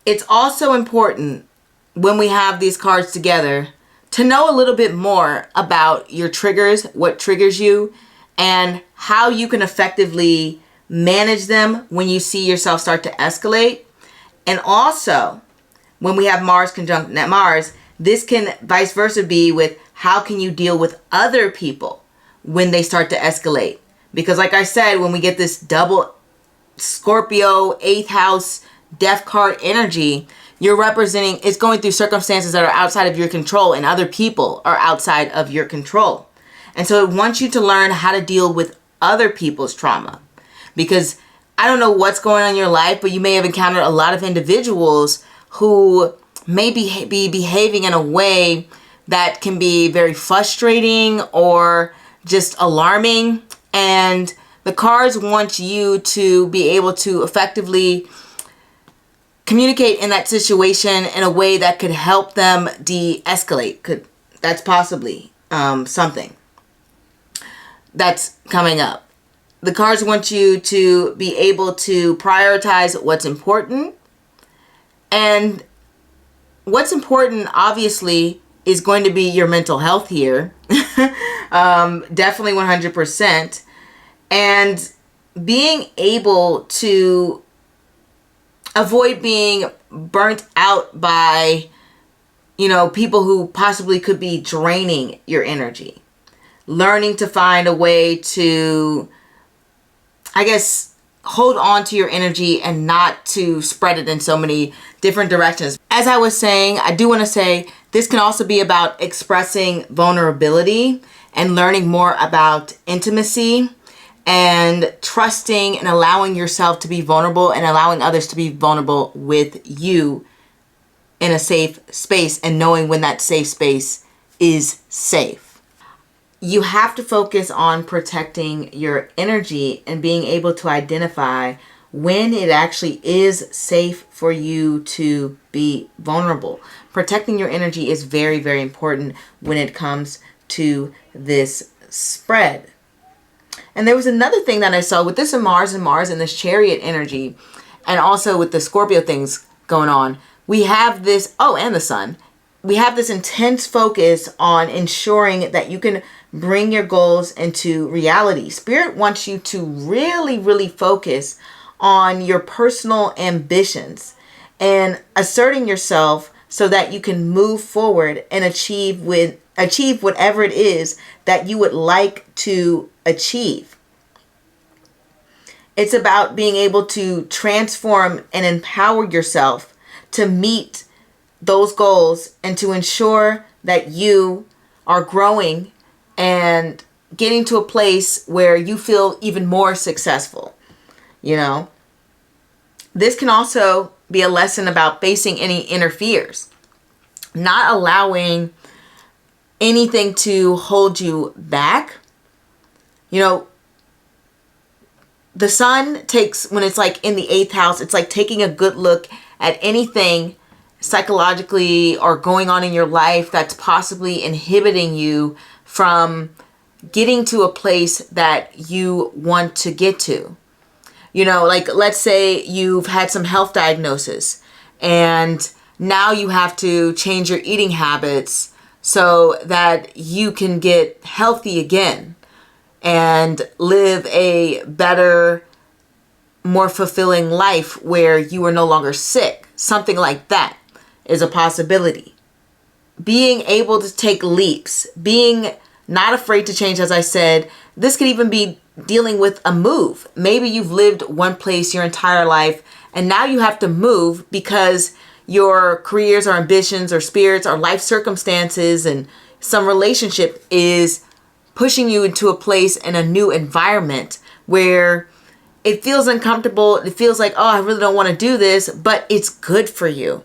It's also important when we have these cards together to know a little bit more about your triggers, what triggers you, and how you can effectively manage them when you see yourself start to escalate. And also, when we have Mars conjunct Mars, this can vice versa be with how can you deal with other people when they start to escalate. Because like I said, when we get this double Scorpio 8th house death card energy, you're representing, it's going through circumstances that are outside of your control, and other people are outside of your control. And so it wants you to learn how to deal with other people's trauma. Because I don't know what's going on in your life, but you may have encountered a lot of individuals who may be behaving in a way that can be very frustrating or just alarming. And the cards want you to be able to effectively communicate in that situation in a way that could help them de-escalate. That's possibly something that's coming up. The cards want you to be able to prioritize what's important. And what's important, obviously, is going to be your mental health here. Definitely 100%. And being able to avoid being burnt out by, people who possibly could be draining your energy. Learning to find a way to, hold on to your energy and not to spread it in so many different directions. As I was saying, I do want to say this can also be about expressing vulnerability and learning more about intimacy and trusting and allowing yourself to be vulnerable and allowing others to be vulnerable with you in a safe space, and knowing when that safe space is safe. You have to focus on protecting your energy and being able to identify when it actually is safe for you to be vulnerable. Protecting your energy is very, very important when it comes to this spread. And there was another thing that I saw with this and Mars and this Chariot energy, and also with the Scorpio things going on. We have this, and the Sun. We have this intense focus on ensuring that you can bring your goals into reality. Spirit wants you to really, really focus on your personal ambitions and asserting yourself so that you can move forward and achieve whatever it is that you would like to achieve. It's about being able to transform and empower yourself to meet those goals and to ensure that you are growing and getting to a place where you feel even more successful. This can also be a lesson about facing any inner fears, not allowing anything to hold you back. You know, the sun takes, when it's like in the 8th house, it's like taking a good look at anything psychologically or going on in your life that's possibly inhibiting you from getting to a place that you want to get to. You know, like let's say you've had some health diagnosis and now you have to change your eating habits so that you can get healthy again and live a better, more fulfilling life where you are no longer sick. Something like that is a possibility. Being able to take leaps, being not afraid to change, as I said. This could even be dealing with a move. Maybe you've lived one place your entire life and now you have to move because your careers or ambitions or spirits or life circumstances and some relationship is pushing you into a place in a new environment where it feels uncomfortable. It feels like, oh, I really don't want to do this, but it's good for you.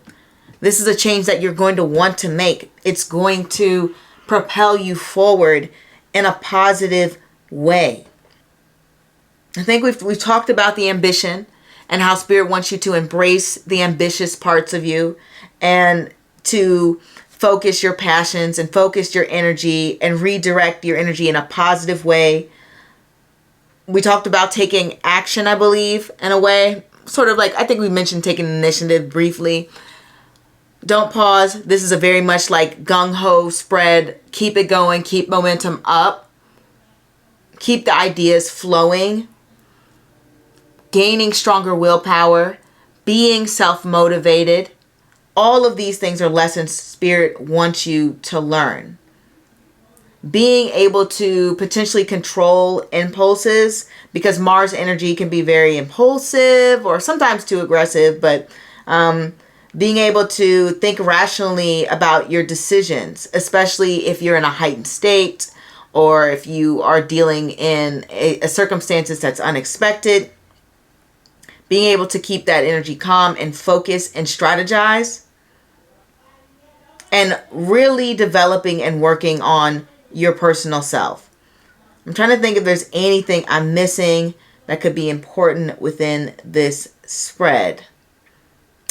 This is a change that you're going to want to make. It's going to propel you forward in a positive way. I think we've talked about the ambition and how Spirit wants you to embrace the ambitious parts of you and to focus your passions and focus your energy and redirect your energy in a positive way. We talked about taking action, I believe, in a way. Sort of like, I think we mentioned taking initiative briefly. Don't pause. This is a very much like gung-ho spread. Keep it going. Keep momentum up. Keep the ideas flowing. Gaining stronger willpower. Being self-motivated. All of these things are lessons Spirit wants you to learn. Being able to potentially control impulses, because Mars energy can be very impulsive or sometimes too aggressive, but being able to think rationally about your decisions, especially if you're in a heightened state or if you are dealing in a circumstances that's unexpected. Being able to keep that energy calm and focus and strategize. And really developing and working on your personal self. I'm trying to think if there's anything I'm missing that could be important within this spread.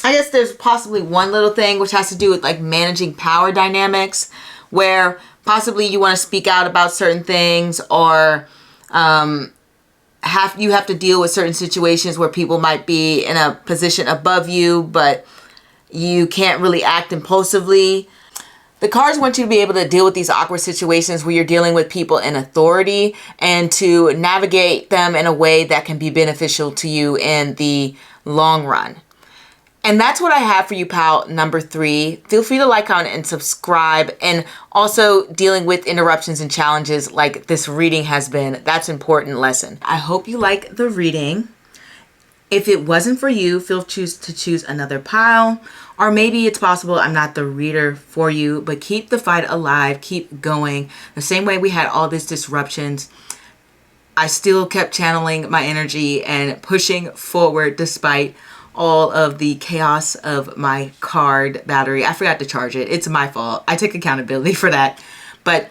I guess there's possibly one little thing which has to do with like managing power dynamics, where possibly you want to speak out about certain things or you have to deal with certain situations where people might be in a position above you, but you can't really act impulsively. The cards want you to be able to deal with these awkward situations where you're dealing with people in authority and to navigate them in a way that can be beneficial to you in the long run. And that's what I have for you, pal, number 3. Feel free to like, comment, and subscribe. And also dealing with interruptions and challenges like this reading has been. That's an important lesson. I hope you like the reading. If it wasn't for you, feel free to choose another pile. Or maybe it's possible I'm not the reader for you, but keep the fight alive. Keep going. The same way we had all these disruptions, I still kept channeling my energy and pushing forward despite all of the chaos of my card battery. I forgot to charge it. It's my fault. I take accountability for that. But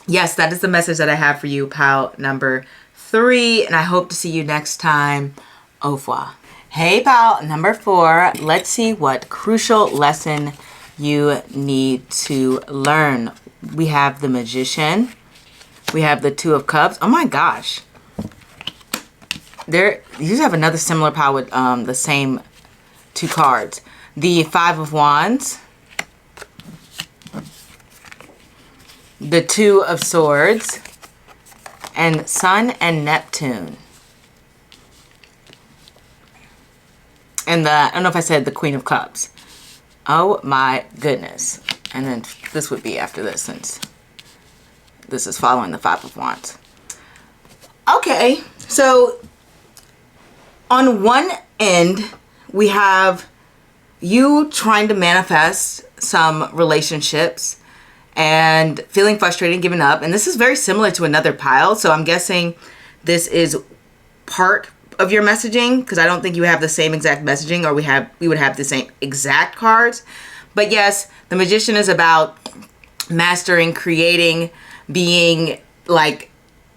yes, that is the message that I have for you, pal number 3. And I hope to see you next time. Au revoir. Hey, pal number 4. Let's see what crucial lesson you need to learn. We have the Magician. We have the 2 of Cups. Oh my gosh. You have another similar pile with the same 2 cards. The 5 of Wands. The 2 of Swords. And Sun and Neptune. And I don't know if I said the Queen of Cups. Oh my goodness. And then this would be after this, since this is following the 5 of Wands. Okay, so on one end, we have you trying to manifest some relationships and feeling frustrated, giving up. And this is very similar to another pile. So I'm guessing this is part of your messaging, because I don't think you have the same exact messaging, or we would have the same exact cards. But yes, the Magician is about mastering, creating, being like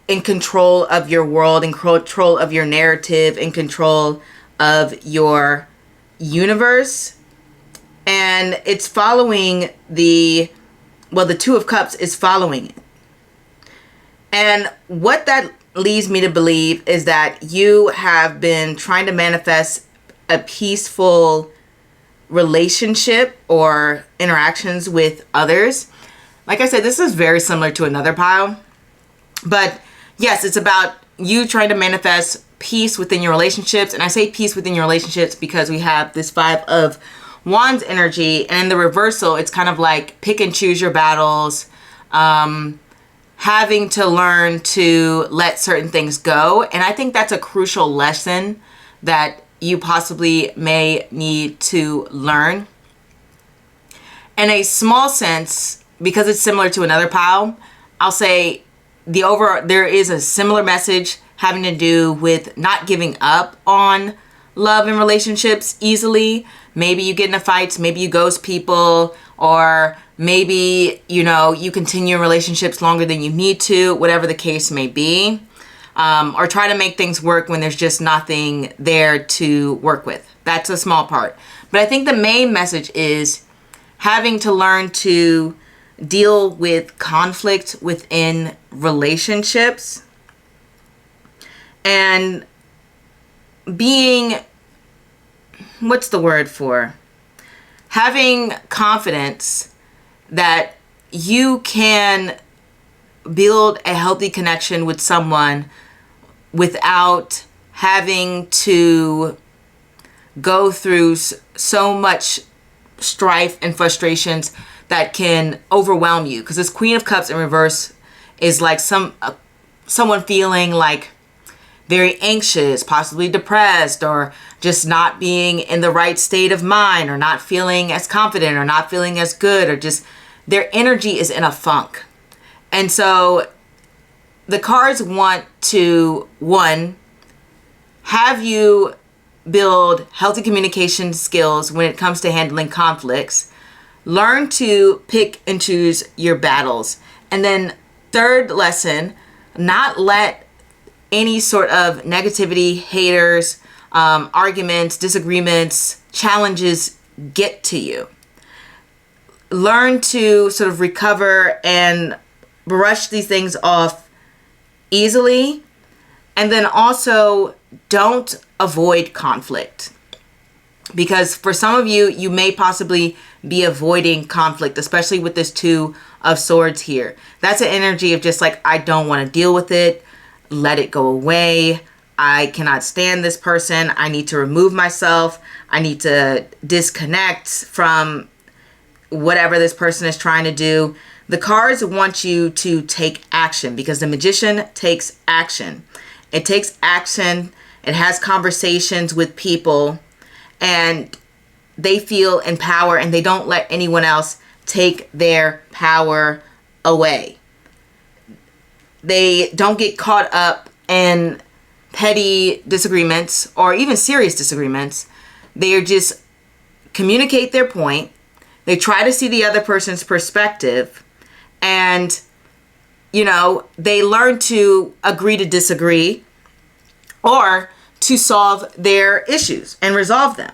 in control of your world, in control of your narrative, in control of your universe. And it's following the Two of Cups is following it. And what that leads me to believe is that you have been trying to manifest a peaceful relationship or interactions with others. Like I said, this is very similar to another pile. But yes, it's about you trying to manifest peace within your relationships. And I say peace within your relationships because we have this Five of Wands energy. And in the reversal, it's kind of like pick and choose your battles. Having to learn to let certain things go. And I think that's a crucial lesson that you possibly may need to learn. In a small sense, because it's similar to another pile, I'll say there is a similar message having to do with not giving up on love and relationships easily. Maybe you get into fights, maybe you ghost people, or maybe, you continue relationships longer than you need to, whatever the case may be. Or try to make things work when there's just nothing there to work with. That's a small part. But I think the main message is having to learn to deal with conflict within relationships and being, what's the word for? Having confidence that you can build a healthy connection with someone without having to go through so much strife and frustrations that can overwhelm you. Because this Queen of Cups in reverse is like someone feeling like very anxious, possibly depressed, or just not being in the right state of mind, or not feeling as confident, or not feeling as good, or just their energy is in a funk. And so the cards want to, one, have you build healthy communication skills when it comes to handling conflicts. Learn to pick and choose your battles. And then third lesson, not let any sort of negativity, haters, arguments, disagreements, challenges get to you. Learn to sort of recover and brush these things off easily. And then also don't avoid conflict. Because for some of you, you may possibly be avoiding conflict, especially with this Two of Swords here. That's an energy of just like, I don't want to deal with it. Let it go away. I cannot stand this person. I need to remove myself. I need to disconnect from whatever this person is trying to do. The cards want you to take action because the Magician takes action. It takes action. It has conversations with people and they feel in power and they don't let anyone else take their power away. They don't get caught up in petty disagreements or even serious disagreements. They are just communicate their point. They try to see the other person's perspective and, you know, they learn to agree to disagree or to solve their issues and resolve them.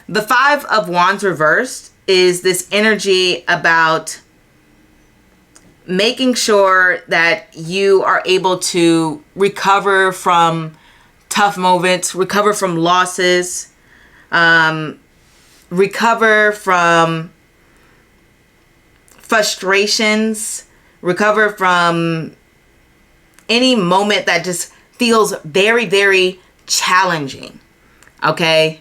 The Five of Wands reversed is this energy about making sure that you are able to recover from tough moments, recover from losses, recover from frustrations, recover from any moment that just feels very, very challenging. Okay?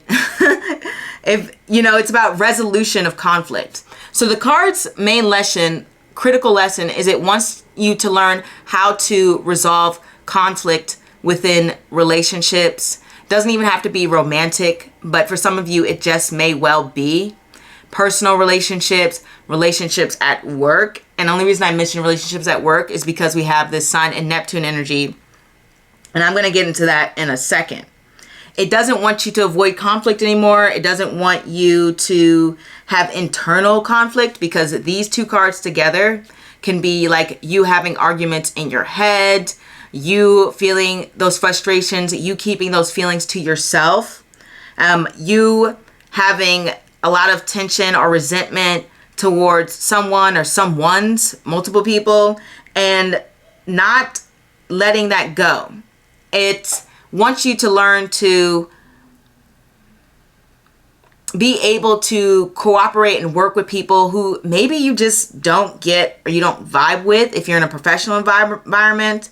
If you know, it's about resolution of conflict. So the card's main lesson, critical lesson, is it wants you to learn how to resolve conflict within relationships. Doesn't even have to be romantic, but for some of you, it just may well be. Personal relationships, relationships at work. And the only reason I mention relationships at work is because we have this Sun and Neptune energy. And I'm going to get into that in a second. It doesn't want you to avoid conflict anymore. It doesn't want you to have internal conflict, because these two cards together can be like you having arguments in your head, you feeling those frustrations, you keeping those feelings to yourself, you having a lot of tension or resentment towards someone or someone's, multiple people, and not letting that go. It wants you to learn to be able to cooperate and work with people who maybe you just don't get or you don't vibe with if you're in a professional environment.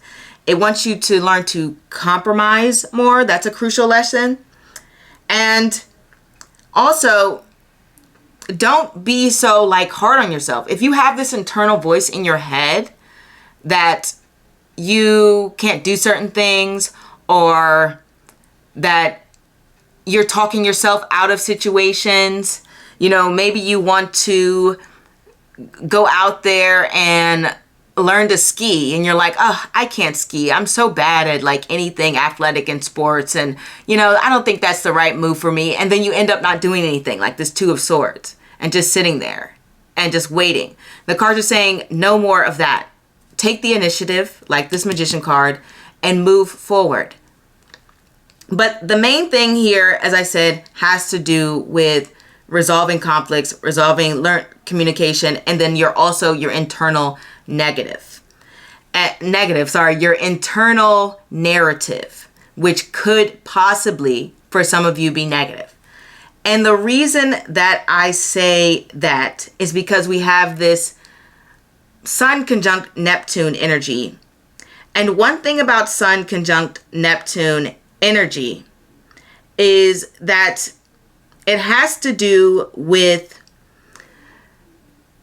It wants you to learn to compromise more. That's a crucial lesson. And also, don't be so like hard on yourself. If you have this internal voice in your head that you can't do certain things, or that you're talking yourself out of situations, you know, maybe you want to go out there and learn to ski and you're like, oh, I can't ski. I'm so bad at like anything athletic in sports. And, you know, I don't think that's the right move for me. And then you end up not doing anything, like this Two of Swords, and just sitting there and just waiting. The cards are saying no more of that. Take the initiative, like this Magician card, and move forward. But the main thing here, as I said, has to do with resolving conflicts, resolving communication, and then your internal your internal narrative, which could possibly, for some of you, be negative. And the reason that I say that is because we have this Sun conjunct Neptune energy. And one thing about Sun conjunct Neptune energy is that it has to do with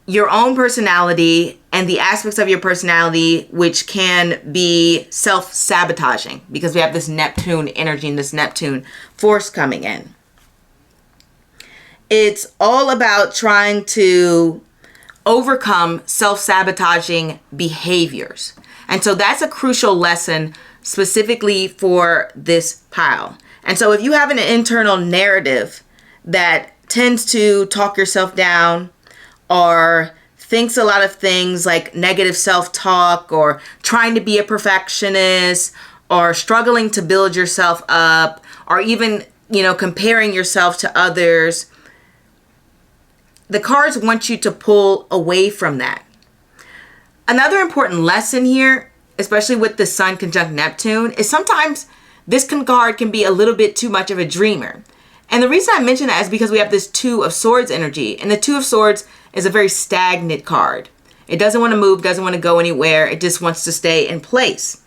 your own personality and the aspects of your personality which can be self-sabotaging, because we have this Neptune energy and this Neptune force coming in. It's all about trying to overcome self-sabotaging behaviors. And so that's a crucial lesson specifically for this pile. And so if you have an internal narrative that tends to talk yourself down, or thinks a lot of things like negative self-talk, or trying to be a perfectionist, or struggling to build yourself up, or even, you know, comparing yourself to others, the cards want you to pull away from that. Another important lesson here, especially with the Sun conjunct Neptune, is sometimes this card can be a little bit too much of a dreamer. And the reason I mention that is because we have this Two of Swords energy. And the Two of Swords is a very stagnant card. It doesn't want to move, doesn't want to go anywhere. It just wants to stay in place.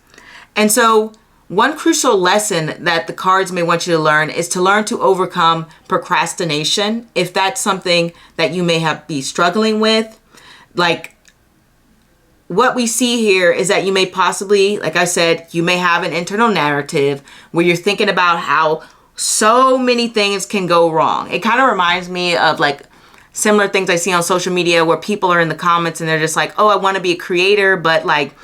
And so one crucial lesson that the cards may want you to learn is to learn to overcome procrastination. If that's something that you may be struggling with, like what we see here is that you may possibly, like I said, you may have an internal narrative where you're thinking about how so many things can go wrong. It kind of reminds me of like similar things I see on social media where people are in the comments and they're just like, oh, I want to be a creator, but like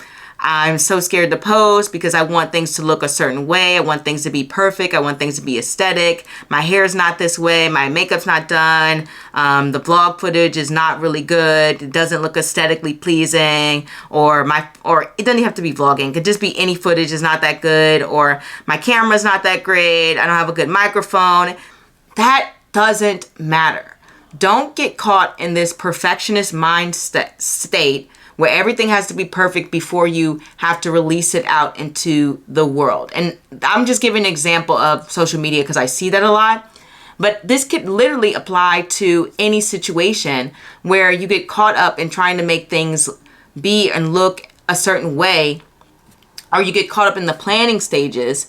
I'm so scared to post because I want things to look a certain way. I want things to be perfect. I want things to be aesthetic. My hair's not this way. My makeup's not done. The vlog footage is not really good. It doesn't look aesthetically pleasing. Or it doesn't have to be vlogging. It could just be any footage is not that good. Or my camera's not that great. I don't have a good microphone. That doesn't matter. Don't get caught in this perfectionist state where everything has to be perfect before you have to release it out into the world. And I'm just giving an example of social media because I see that a lot. But this could literally apply to any situation where you get caught up in trying to make things be and look a certain way, or you get caught up in the planning stages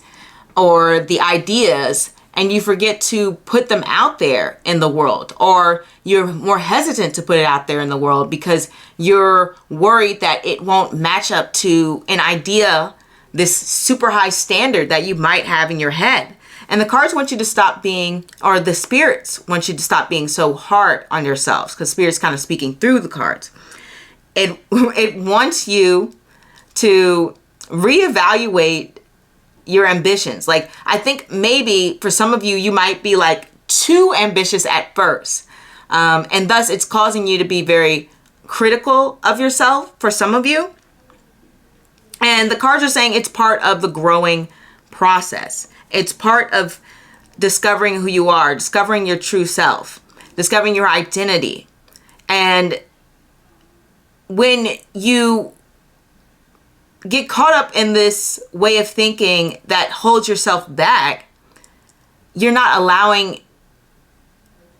or the ideas, and you forget to put them out there in the world, or you're more hesitant to put it out there in the world because you're worried that it won't match up to an idea, this super high standard that you might have in your head. And the cards want you to stop being, or the spirits want you to stop being so hard on yourselves, because spirit's kind of speaking through the cards. It wants you to reevaluate your ambitions. Like, I think maybe for some of you, you might be like too ambitious at first. And thus it's causing you to be very critical of yourself for some of you. And the cards are saying it's part of the growing process. It's part of discovering who you are, discovering your true self, discovering your identity. And when you get caught up in this way of thinking that holds yourself back, you're not allowing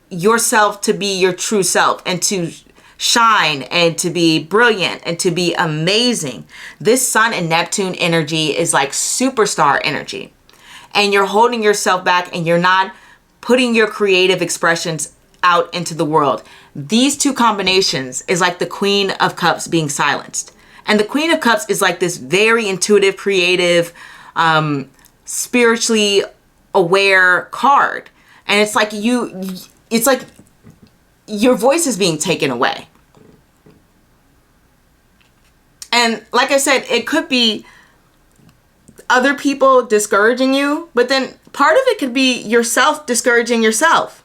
yourself to be your true self and to shine and to be brilliant and to be amazing. This Sun and Neptune energy is like superstar energy. And you're holding yourself back and you're not putting your creative expressions out into the world. These two combinations is like the Queen of Cups being silenced. And the Queen of Cups is like this very intuitive, creative, spiritually aware card. And it's like it's like your voice is being taken away. And like I said, it could be other people discouraging you, but then part of it could be yourself discouraging yourself.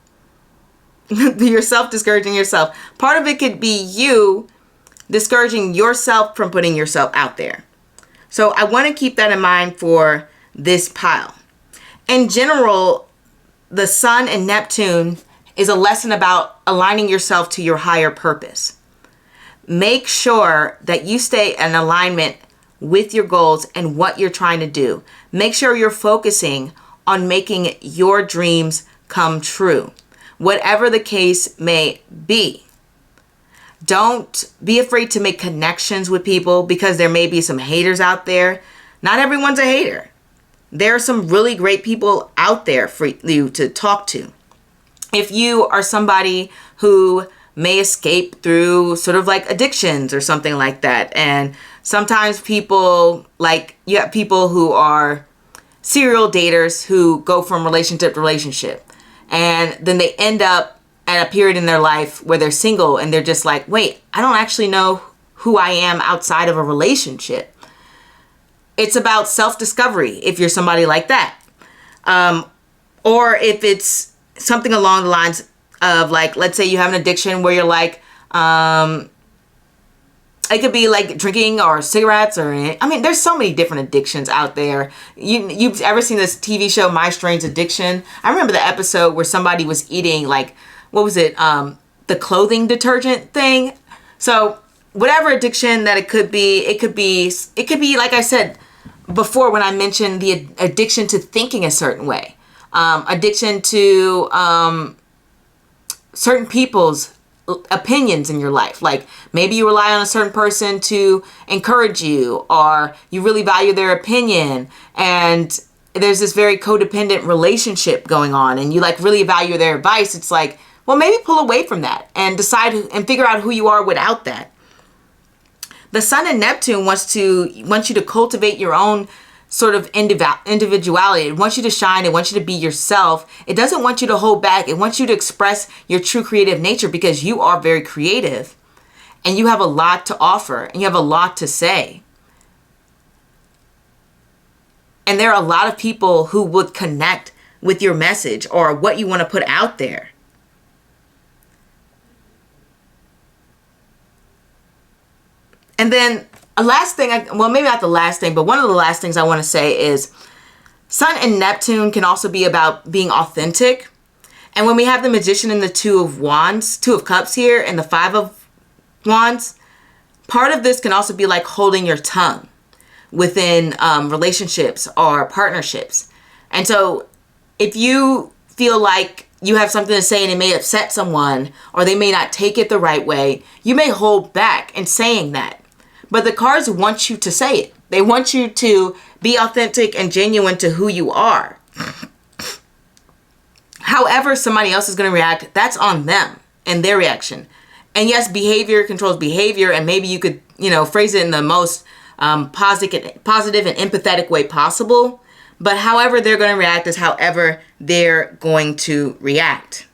Yourself discouraging yourself. Part of it could be you discouraging yourself from putting yourself out there. So I want to keep that in mind for this pile. In general, the Sun and Neptune is a lesson about aligning yourself to your higher purpose. Make sure that you stay in alignment with your goals and what you're trying to do. Make sure you're focusing on making your dreams come true, whatever the case may be. Don't be afraid to make connections with people because there may be some haters out there. Not everyone's a hater. There are some really great people out there for you to talk to. If you are somebody who may escape through sort of like addictions or something like that, and sometimes people, like, you have people who are serial daters who go from relationship to relationship, and then they end up at a period in their life where they're single and they're just like, wait, I don't actually know who I am outside of a relationship. It's about self-discovery if you're somebody like that. Or if it's something along the lines of, like, let's say you have an addiction where you're like, it could be like drinking or cigarettes, or, I mean, there's so many different addictions out there. You've ever seen this TV show, My Strange Addiction? I remember the episode where somebody was eating, like, what was it? The clothing detergent thing. So whatever addiction that it could be, like I said before when I mentioned the addiction to thinking a certain way, addiction to certain people's opinions in your life. Like, maybe you rely on a certain person to encourage you, or you really value their opinion, and there's this very codependent relationship going on, and you like really value their advice. It's like, well, maybe pull away from that and decide and figure out who you are without that. The Sun and Neptune wants you to cultivate your own sort of individuality. It wants you to shine. It wants you to be yourself. It doesn't want you to hold back. It wants you to express your true creative nature, because you are very creative and you have a lot to offer and you have a lot to say. And there are a lot of people who would connect with your message or what you want to put out there. And then a last thing, well, maybe not the last thing, but one of the last things I want to say is Sun and Neptune can also be about being authentic. And when we have the Magician and the Two of Cups here, and the Five of Wands, part of this can also be like holding your tongue within relationships or partnerships. And so if you feel like you have something to say and it may upset someone, or they may not take it the right way, you may hold back in saying that. But the cards want you to say it. They want you to be authentic and genuine to who you are. However somebody else is going to react, that's on them and their reaction. And yes, behavior controls behavior, and maybe you could, phrase it in the most positive and empathetic way possible. But however they're going to react is however they're going to react.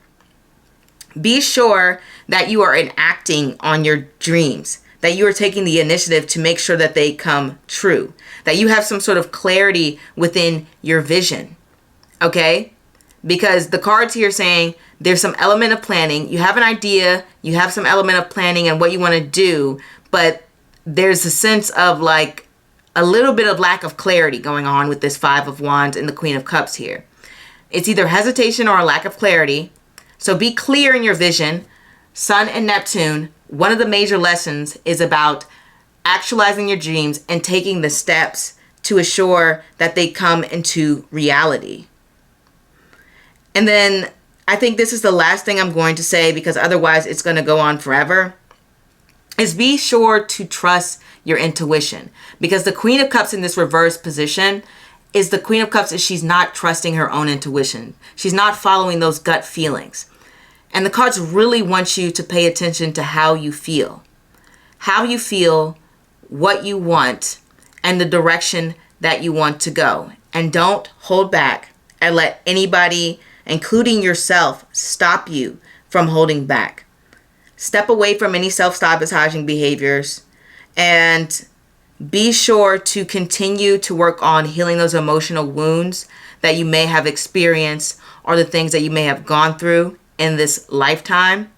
Be sure that you are enacting on your dreams, that you are taking the initiative to make sure that they come true, that you have some sort of clarity within your vision, okay? Because the cards here saying there's some element of planning. You have an idea, you have some element of planning and what you want to do, but there's a sense of like a little bit of lack of clarity going on with this Five of Wands and the Queen of Cups here. It's either hesitation or a lack of clarity. So be clear in your vision. Sun and Neptune, one of the major lessons is about actualizing your dreams and taking the steps to assure that they come into reality. And then I think this is the last thing I'm going to say, because otherwise it's going to go on forever, is be sure to trust your intuition. Because the Queen of Cups in this reverse position is the Queen of Cups is she's not trusting her own intuition. She's not following those gut feelings. And the cards really want you to pay attention to how you feel. How you feel, what you want, and the direction that you want to go. And don't hold back and let anybody, including yourself, stop you from holding back. Step away from any self-sabotaging behaviors and be sure to continue to work on healing those emotional wounds that you may have experienced or the things that you may have gone through in this lifetime,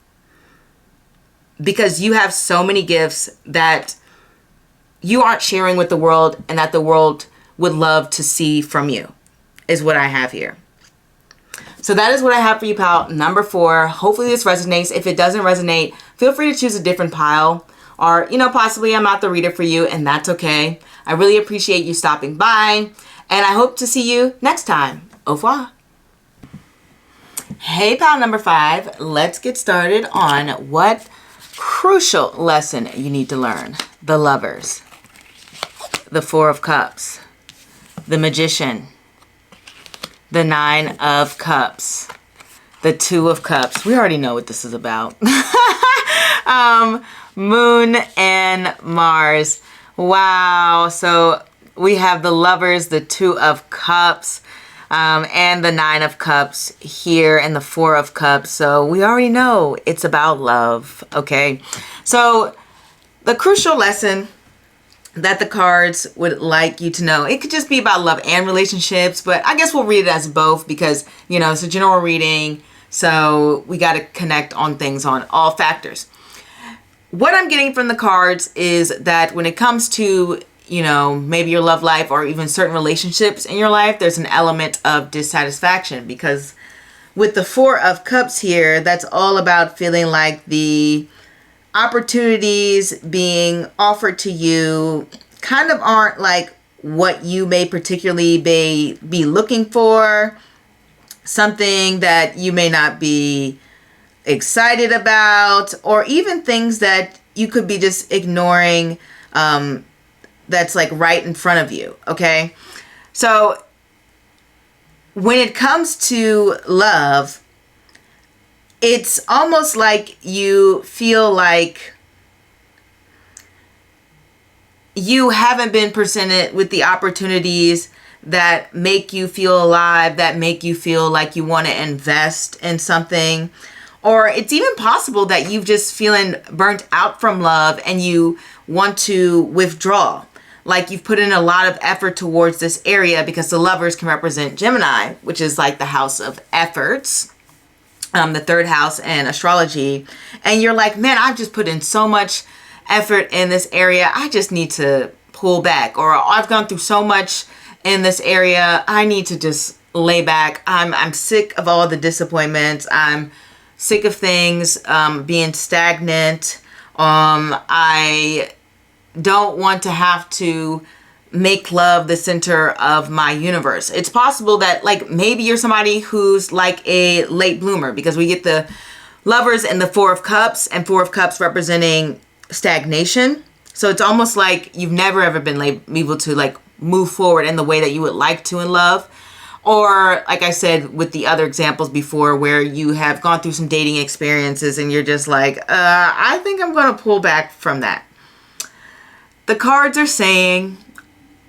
because you have so many gifts that you aren't sharing with the world and that the world would love to see from you, is what I have here. So that is what I have for you, pal. Number 4. Hopefully this resonates. If it doesn't resonate, feel free to choose a different pile. Or, possibly I'm not the reader for you, and that's okay. I really appreciate you stopping by, and I hope to see you next time. Au revoir. Hey, pal number 5. Let's get started on what crucial lesson you need to learn. The Lovers. The Four of Cups. The Magician. The Nine of Cups. The Two of Cups. We already know what this is about. Moon and Mars. Wow. So we have the Lovers, the Two of Cups, and the Nine of Cups here, and the Four of Cups. So we already know it's about love. Okay. So the crucial lesson that the cards would like you to know, it could just be about love and relationships, but I guess we'll read it as both because, it's a general reading. So we got to connect on things on all factors. What I'm getting from the cards is that when it comes to, maybe your love life or even certain relationships in your life, there's an element of dissatisfaction, because with the Four of Cups here, that's all about feeling like the opportunities being offered to you kind of aren't like what you may particularly be looking for, something that you may not be excited about, or even things that you could be just ignoring, that's like right in front of you. Okay. So when it comes to love, it's almost like you feel like you haven't been presented with the opportunities that make you feel alive, that make you feel like you want to invest in something. Or it's even possible that you've just feeling burnt out from love and you want to withdraw. Like you've put in a lot of effort towards this area, because the Lovers can represent Gemini, which is like the house of efforts, the third house in astrology. And you're like, man, I've just put in so much effort in this area. I just need to pull back. Or I've gone through so much in this area. I need to just lay back. I'm sick of all the disappointments. I'm sick of things being stagnant. I don't want to have to make love the center of my universe. It's possible that like maybe you're somebody who's like a late bloomer, because we get the Lovers and the Four of Cups, and Four of Cups representing stagnation. So it's almost like you've never ever been able to like move forward in the way that you would like to in love. Or like I said with the other examples before, where you have gone through some dating experiences and you're just like, I think I'm going to pull back from that. The cards are saying,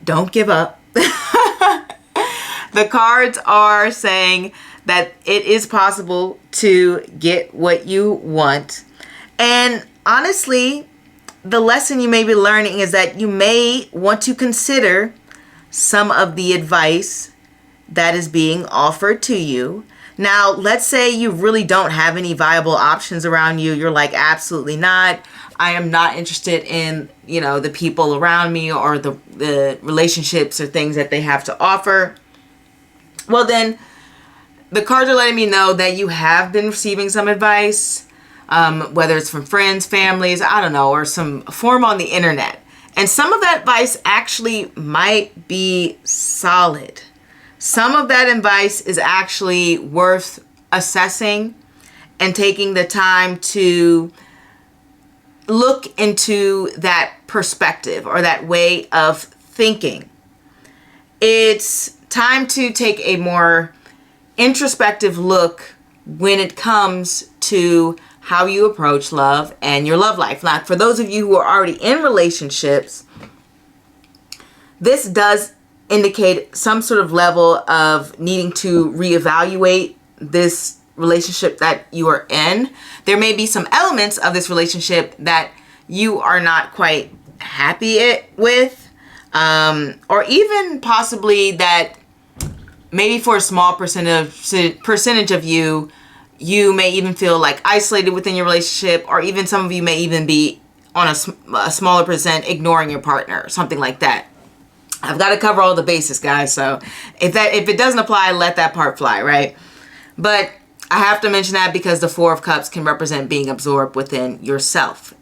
don't give up. The cards are saying that it is possible to get what you want. And honestly, the lesson you may be learning is that you may want to consider some of the advice that is being offered to you. Now, let's say you really don't have any viable options around you. You're like, absolutely not. I am not interested in, the people around me or the relationships or things that they have to offer. Well, then the cards are letting me know that you have been receiving some advice, whether it's from friends, families, I don't know, or some form on the internet. And some of that advice actually might be solid. Some of that advice is actually worth assessing and taking the time to look into that perspective or that way of thinking. It's time to take a more introspective look when it comes to how you approach love and your love life. Now, for those of you who are already in relationships, this does indicate some sort of level of needing to reevaluate this relationship that you are in. There may be some elements of this relationship that you are not quite happy with, or even possibly that maybe for a small percentage of you, you may even feel like isolated within your relationship, or even some of you may even be on a smaller percent ignoring your partner, something like that. I've got to cover all the bases, guys. So if it doesn't apply, let that part fly, right? But I have to mention that because the Four of Cups can represent being absorbed within yourself,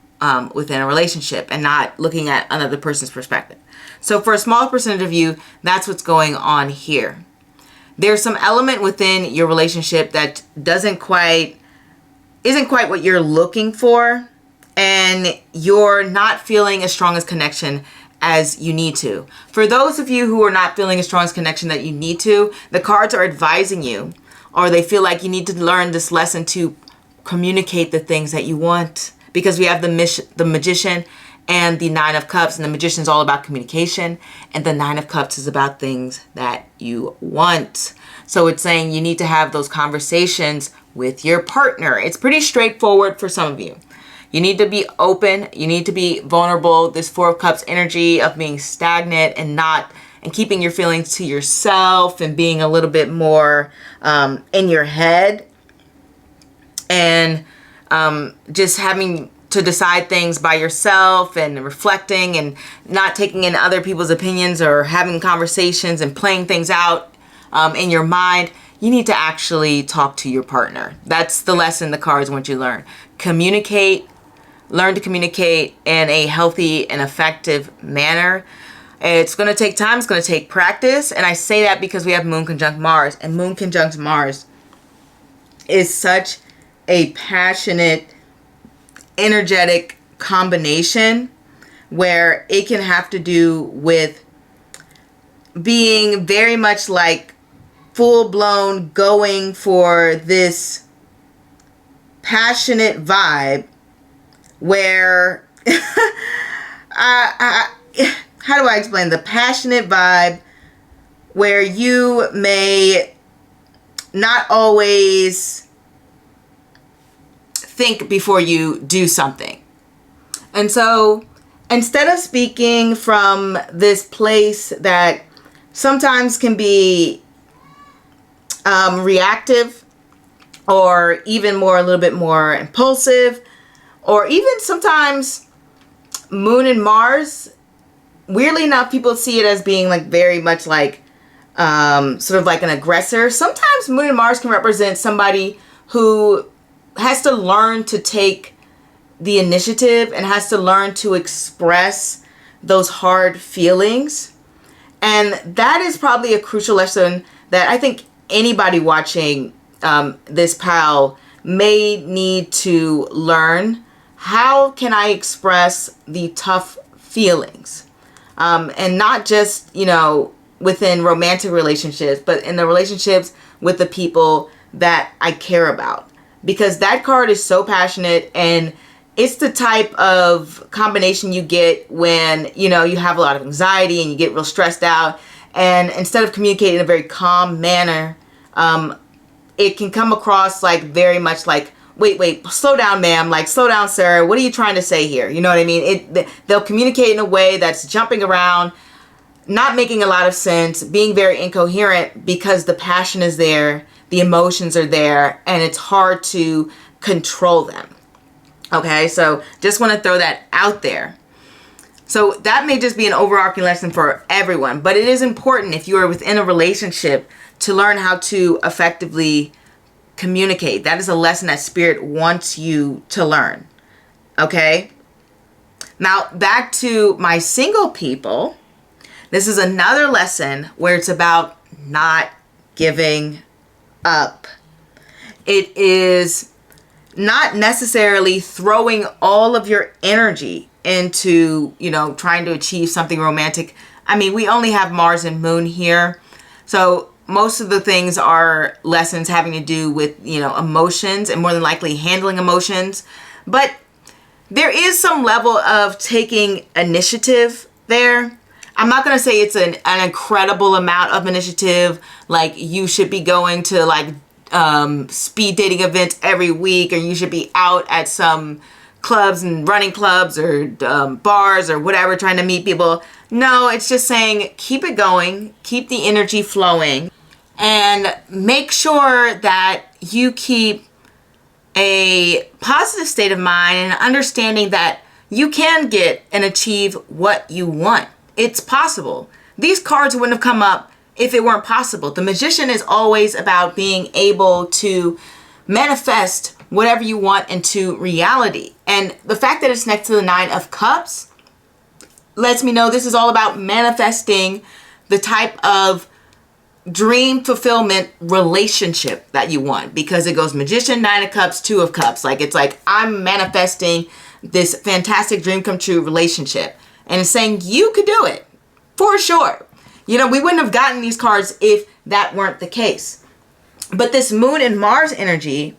within a relationship, and not looking at another person's perspective. So for a small percentage of you, that's what's going on here. There's some element within your relationship that isn't quite what you're looking for, and you're not feeling as strong as connection as you need to. For those of you who are not feeling as strong as connection that you need to, the cards are advising you, or they feel like you need to learn this lesson to communicate the things that you want, because we have the Magician and the Nine of Cups, and the Magician is all about communication, and the Nine of Cups is about things that you want. So it's saying you need to have those conversations with your partner. It's pretty straightforward for some of you. You need to be open. You need to be vulnerable. This Four of Cups energy of being stagnant and keeping your feelings to yourself and being a little bit more in your head, and just having to decide things by yourself and reflecting and not taking in other people's opinions or having conversations and playing things out in your mind. You need to actually talk to your partner. That's the lesson the cards want you to learn. Learn to communicate in a healthy and effective manner. It's going to take time. It's going to take practice. And I say that because we have Moon conjunct Mars. And Moon conjunct Mars is such a passionate, energetic combination where it can have to do with being very much like full-blown going for this passionate vibe where how do I explain the passionate vibe where you may not always think before you do something. And so instead of speaking from this place that sometimes can be reactive, or even a little bit more impulsive, or even sometimes Moon and Mars, weirdly enough, people see it as being like very much like sort of like an aggressor. Sometimes Moon and Mars can represent somebody who has to learn to take the initiative and has to learn to express those hard feelings. And that is probably a crucial lesson that I think anybody watching this pile may need to learn. How can I express the tough feelings? And not just, within romantic relationships, but in the relationships with the people that I care about. Because that card is so passionate, and it's the type of combination you get when, you have a lot of anxiety and you get real stressed out. And instead of communicating in a very calm manner, it can come across like very much like wait, slow down, ma'am. Like, slow down, sir. What are you trying to say here? You know what I mean? They'll communicate in a way that's jumping around, not making a lot of sense, being very incoherent because the passion is there, the emotions are there, and it's hard to control them. Okay, so just want to throw that out there. So that may just be an overarching lesson for everyone, but it is important if you are within a relationship to learn how to effectively communicate. That is a lesson that Spirit wants you to learn. Okay? Now, back to my single people. This is another lesson where it's about not giving up. It is not necessarily throwing all of your energy into, trying to achieve something romantic. I mean, we only have Mars and Moon here. So most of the things are lessons having to do with, emotions and more than likely handling emotions. But there is some level of taking initiative there. I'm not going to say it's an incredible amount of initiative. Like you should be going to like speed dating events every week, or you should be out at some clubs and running clubs or bars or whatever trying to meet people. No, it's just saying keep it going, keep the energy flowing, and make sure that you keep a positive state of mind and understanding that you can get and achieve what you want. It's possible. These cards wouldn't have come up if it weren't possible. The Magician is always about being able to manifest whatever you want into reality. And the fact that it's next to the Nine of Cups lets me know this is all about manifesting the type of dream fulfillment relationship that you want, because it goes Magician, Nine of Cups, Two of Cups. Like it's like I'm manifesting this fantastic dream come true relationship, and it's saying you could do it for sure. We wouldn't have gotten these cards if that weren't the case. But this Moon and Mars energy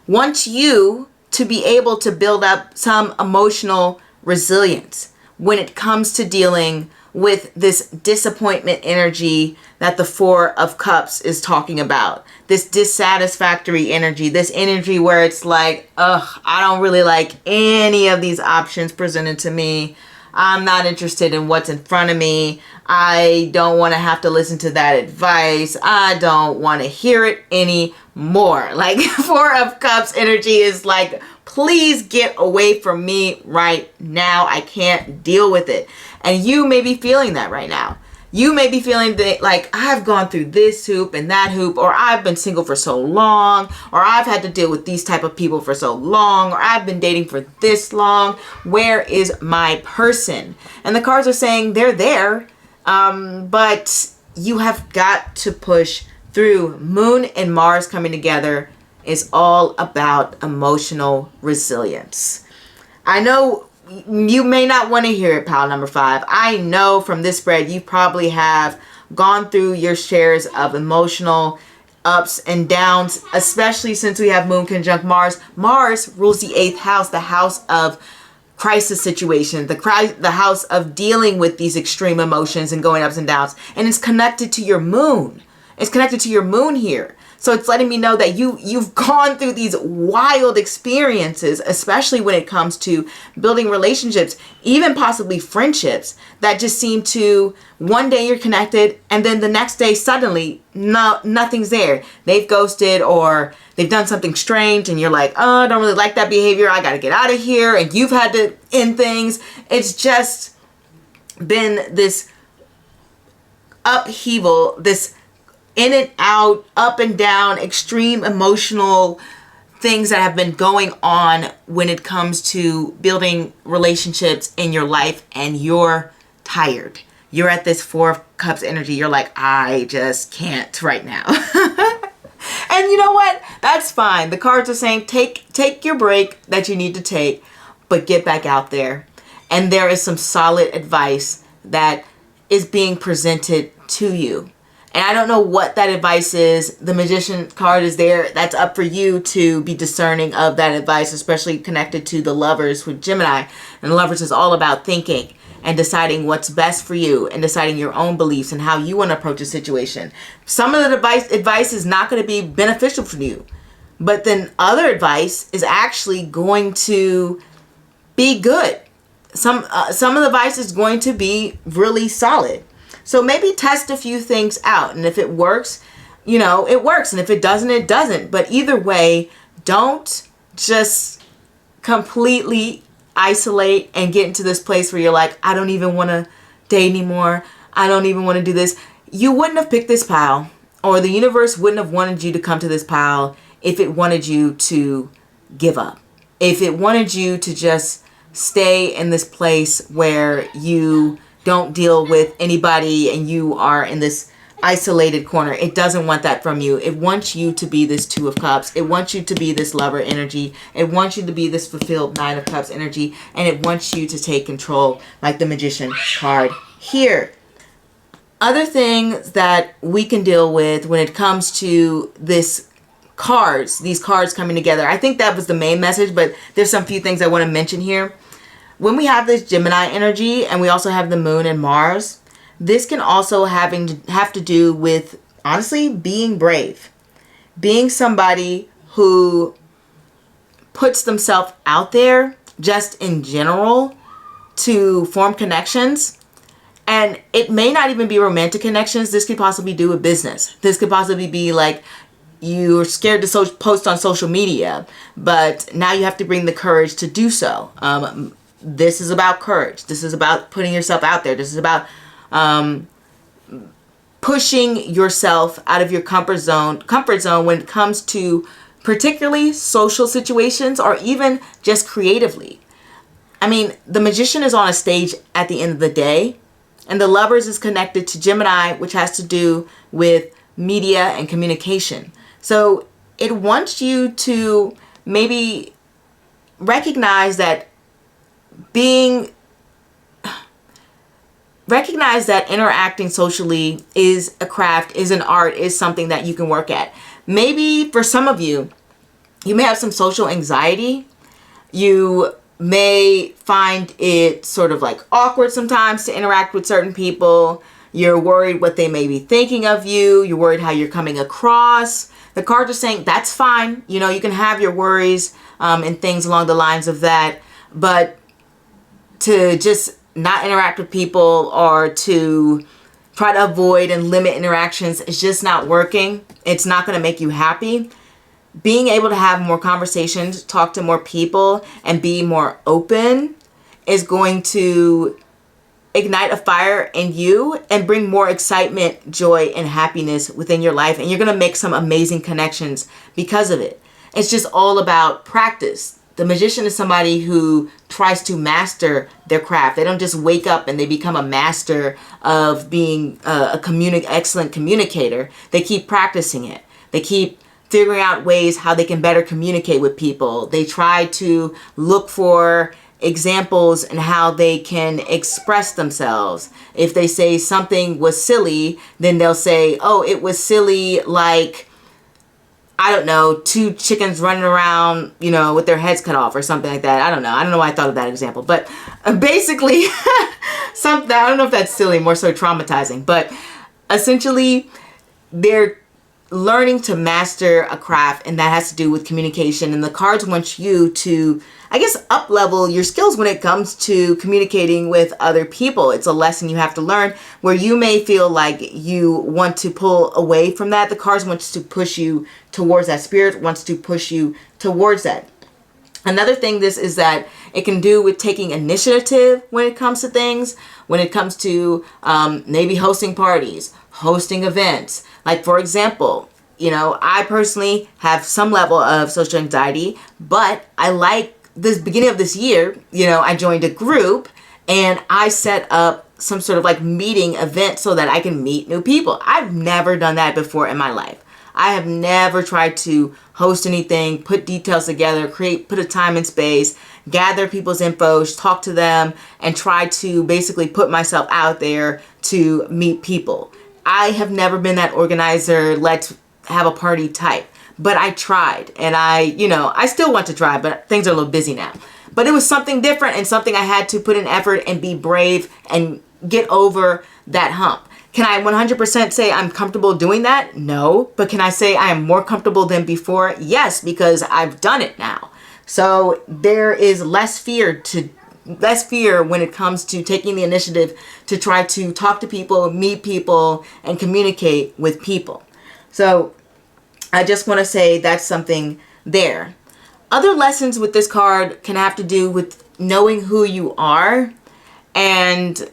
wants you to be able to build up some emotional resilience when it comes to dealing with this disappointment energy that the Four of Cups is talking about. This dissatisfactory energy, this energy where it's like, I don't really like any of these options presented to me. I'm not interested in what's in front of me. I don't want to have to listen to that advice. I don't want to hear it anymore. Like Four of Cups energy is like, please get away from me right now. I can't deal with it. And you may be feeling that right now. You may be feeling that like I've gone through this hoop and that hoop, or I've been single for so long, or I've had to deal with these type of people for so long, or I've been dating for this long. Where is my person? And the cards are saying they're there, but you have got to push through. Moon and Mars coming together is all about emotional resilience. I know you may not want to hear it, pal number 5. I know from this spread you probably have gone through your shares of emotional ups and downs, especially since we have Moon conjunct Mars. Mars rules the 8th house, the house of crisis situation, the house of dealing with these extreme emotions and going ups and downs. And it's connected to your moon. It's connected to your moon here. So it's letting me know that you've gone through these wild experiences, especially when it comes to building relationships, even possibly friendships that just seem to, one day you're connected and then the next day suddenly nothing's there. They've ghosted or they've done something strange and you're like, oh, I don't really like that behavior. I got to get out of here. And you've had to end things. It's just been this upheaval, this in and out, up and down, extreme emotional things that have been going on when it comes to building relationships in your life, and you're tired. You're at this Four of Cups energy. You're like, I just can't right now. And you know what? That's fine. The cards are saying take your break that you need to take, but get back out there. And there is some solid advice that is being presented to you. And I don't know what that advice is. The Magician card is there. That's up for you to be discerning of that advice, especially connected to the Lovers with Gemini. And the Lovers is all about thinking and deciding what's best for you and deciding your own beliefs and how you want to approach a situation. Some of the advice is not going to be beneficial for you. But then other advice is actually going to be good. Some of the advice is going to be really solid. So maybe test a few things out. And if it works, it works. And if it doesn't, it doesn't. But either way, don't just completely isolate and get into this place where you're like, I don't even want to date anymore. I don't even want to do this. You wouldn't have picked this pile, or the universe wouldn't have wanted you to come to this pile if it wanted you to give up. If it wanted you to just stay in this place where you don't deal with anybody and you are in this isolated corner. It doesn't want that from you. It wants you to be this Two of Cups. It wants you to be this lover energy. It wants you to be this fulfilled Nine of Cups energy. And it wants you to take control, like the Magician card here. Other things that we can deal with when it comes to these cards coming together. I think that was the main message, but there's some few things I want to mention here. When we have this Gemini energy and we also have the Moon and Mars, this can also have to do with, honestly, being brave. Being somebody who puts themselves out there just in general to form connections. And it may not even be romantic connections. This could possibly do with business. This could possibly be like you're scared to post on social media, but now you have to bring the courage to do so. This is about courage. This is about putting yourself out there. This is about pushing yourself out of your comfort zone when it comes to particularly social situations or even just creatively. I mean, the Magician is on a stage at the end of the day, and the Lovers is connected to Gemini, which has to do with media and communication. So it wants you to maybe recognize that interacting socially is a craft, is an art, is something that you can work at. Maybe for some of you, you may have some social anxiety. You may find it sort of like awkward sometimes to interact with certain people. You're worried what they may be thinking of you. You're worried how you're coming across. The cards are saying that's fine. You can have your worries and things along the lines of that. But to just not interact with people or to try to avoid and limit interactions is just not working. It's not going to make you happy. Being able to have more conversations, talk to more people, and be more open is going to ignite a fire in you and bring more excitement, joy, and happiness within your life. And you're going to make some amazing connections because of it. It's just all about practice. The Magician is somebody who tries to master their craft. They don't just wake up and they become a master of being excellent communicator. They keep practicing it. They keep figuring out ways how they can better communicate with people. They try to look for examples and how they can express themselves. If they say something was silly, then they'll say, oh, it was silly like, I don't know, two chickens running around, with their heads cut off or something like that. I don't know why I thought of that example. But basically, something, I don't know if that's silly, more so traumatizing. But essentially, they're learning to master a craft, and that has to do with communication. And the cards want you to, I guess, up-level your skills when it comes to communicating with other people. It's a lesson you have to learn where you may feel like you want to pull away from that. The cards want to push you towards that. Spirit wants to push you towards that. Another thing this is that it can do with taking initiative when it comes to things, when it comes to maybe hosting parties, hosting events. Like, for example, I personally have some level of social anxiety, but I like this beginning of this year, I joined a group and I set up some sort of like meeting event so that I can meet new people. I've never done that before in my life. I have never tried to host anything, put details together, put a time and space, gather people's info, talk to them, and try to basically put myself out there to meet people. I have never been that organizer, let's have a party type. But I tried, and I still want to try, but things are a little busy now. But it was something different and something I had to put in effort and be brave and get over that hump. Can I 100% say I'm comfortable doing that? No. But can I say I am more comfortable than before? Yes, because I've done it now. So there is less fear when it comes to taking the initiative to try to talk to people, meet people, and communicate with people. So I just want to say that's something there. Other lessons with this card can have to do with knowing who you are and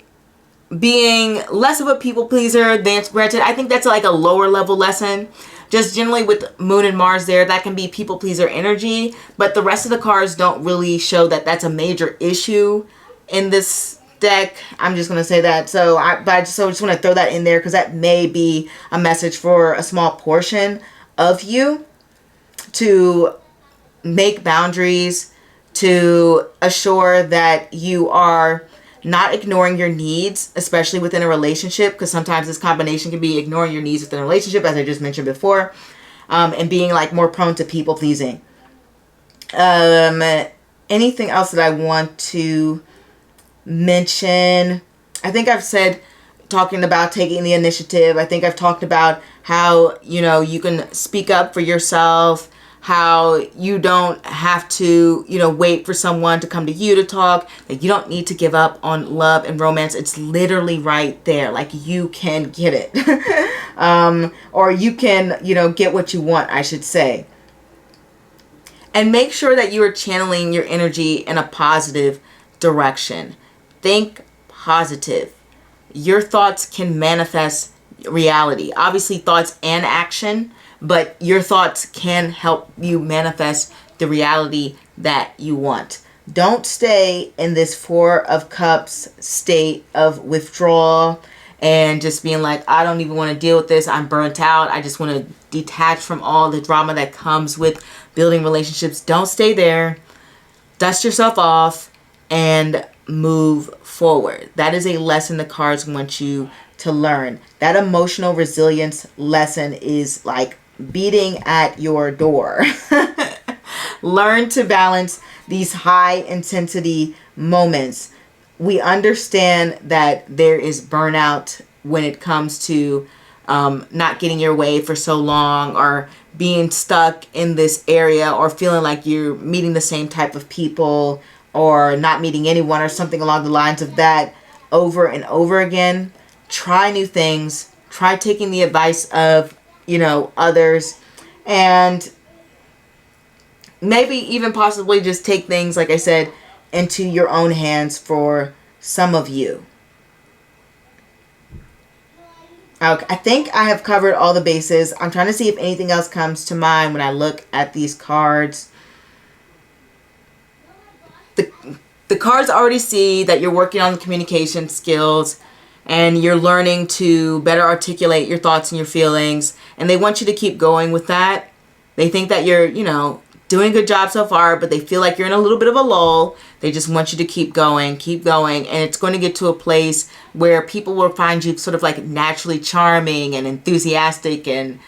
being less of a people pleaser. Granted, I think that's like a lower level lesson. Just generally with Moon and Mars there, that can be people pleaser energy, but the rest of the cards don't really show that that's a major issue in this deck. I'm just going to say that. So I just want to throw that in there because that may be a message for a small portion of you to make boundaries, to assure that you are not ignoring your needs, especially within a relationship, because sometimes this combination can be ignoring your needs within a relationship, as I just mentioned before, and being like more prone to people pleasing. Anything else that I want to mention? I think I've said, talking about taking the initiative, I think I've talked about how, you can speak up for yourself, how you don't have to, wait for someone to come to you to talk, that you don't need to give up on love and romance. It's literally right there. Like, you can get it. Or you can, get what you want, I should say. And make sure that you are channeling your energy in a positive direction. Think positive. Your thoughts can manifest reality. Obviously, thoughts and action, but your thoughts can help you manifest the reality that you want. Don't stay in this Four of Cups state of withdrawal and just being like, I don't even want to deal with this. I'm burnt out. I just want to detach from all the drama that comes with building relationships. Don't stay there. Dust yourself off and move forward. That is a lesson the cards want you to learn. That emotional resilience lesson is like beating at your door. Learn to balance these high intensity moments. We understand that there is burnout when it comes to not getting your way for so long, or being stuck in this area, or feeling like you're meeting the same type of people, or not meeting anyone, or something along the lines of that over and over again. Try new things. Try taking the advice of others, and maybe even possibly just take things, like I said, into your own hands for some of you. Okay, I think I have covered all the bases. I'm trying to see if anything else comes to mind when I look at these cards. The cards already see that you're working on the communication skills, and you're learning to better articulate your thoughts and your feelings. And they want you to keep going with that. They think that you're, doing a good job so far, but they feel like you're in a little bit of a lull. They just want you to keep going. And it's going to get to a place where people will find you sort of like naturally charming and enthusiastic and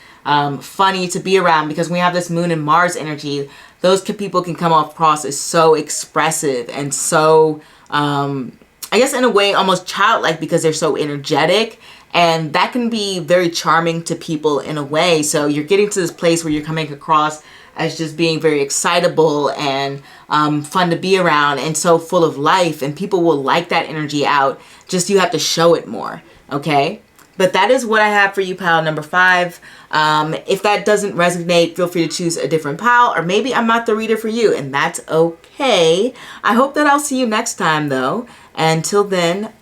funny to be around, because when we have this Moon and Mars energy, those people can come across as so expressive and so, I guess in a way almost childlike, because they're so energetic, and that can be very charming to people in a way. So you're getting to this place where you're coming across as just being very excitable and fun to be around, and so full of life, and people will like that energy out. Just you have to show it more, okay? But that is what I have for you, pile number 5. If that doesn't resonate, feel free to choose a different pile, or maybe I'm not the reader for you, and that's okay. I hope that I'll see you next time, though. Until then,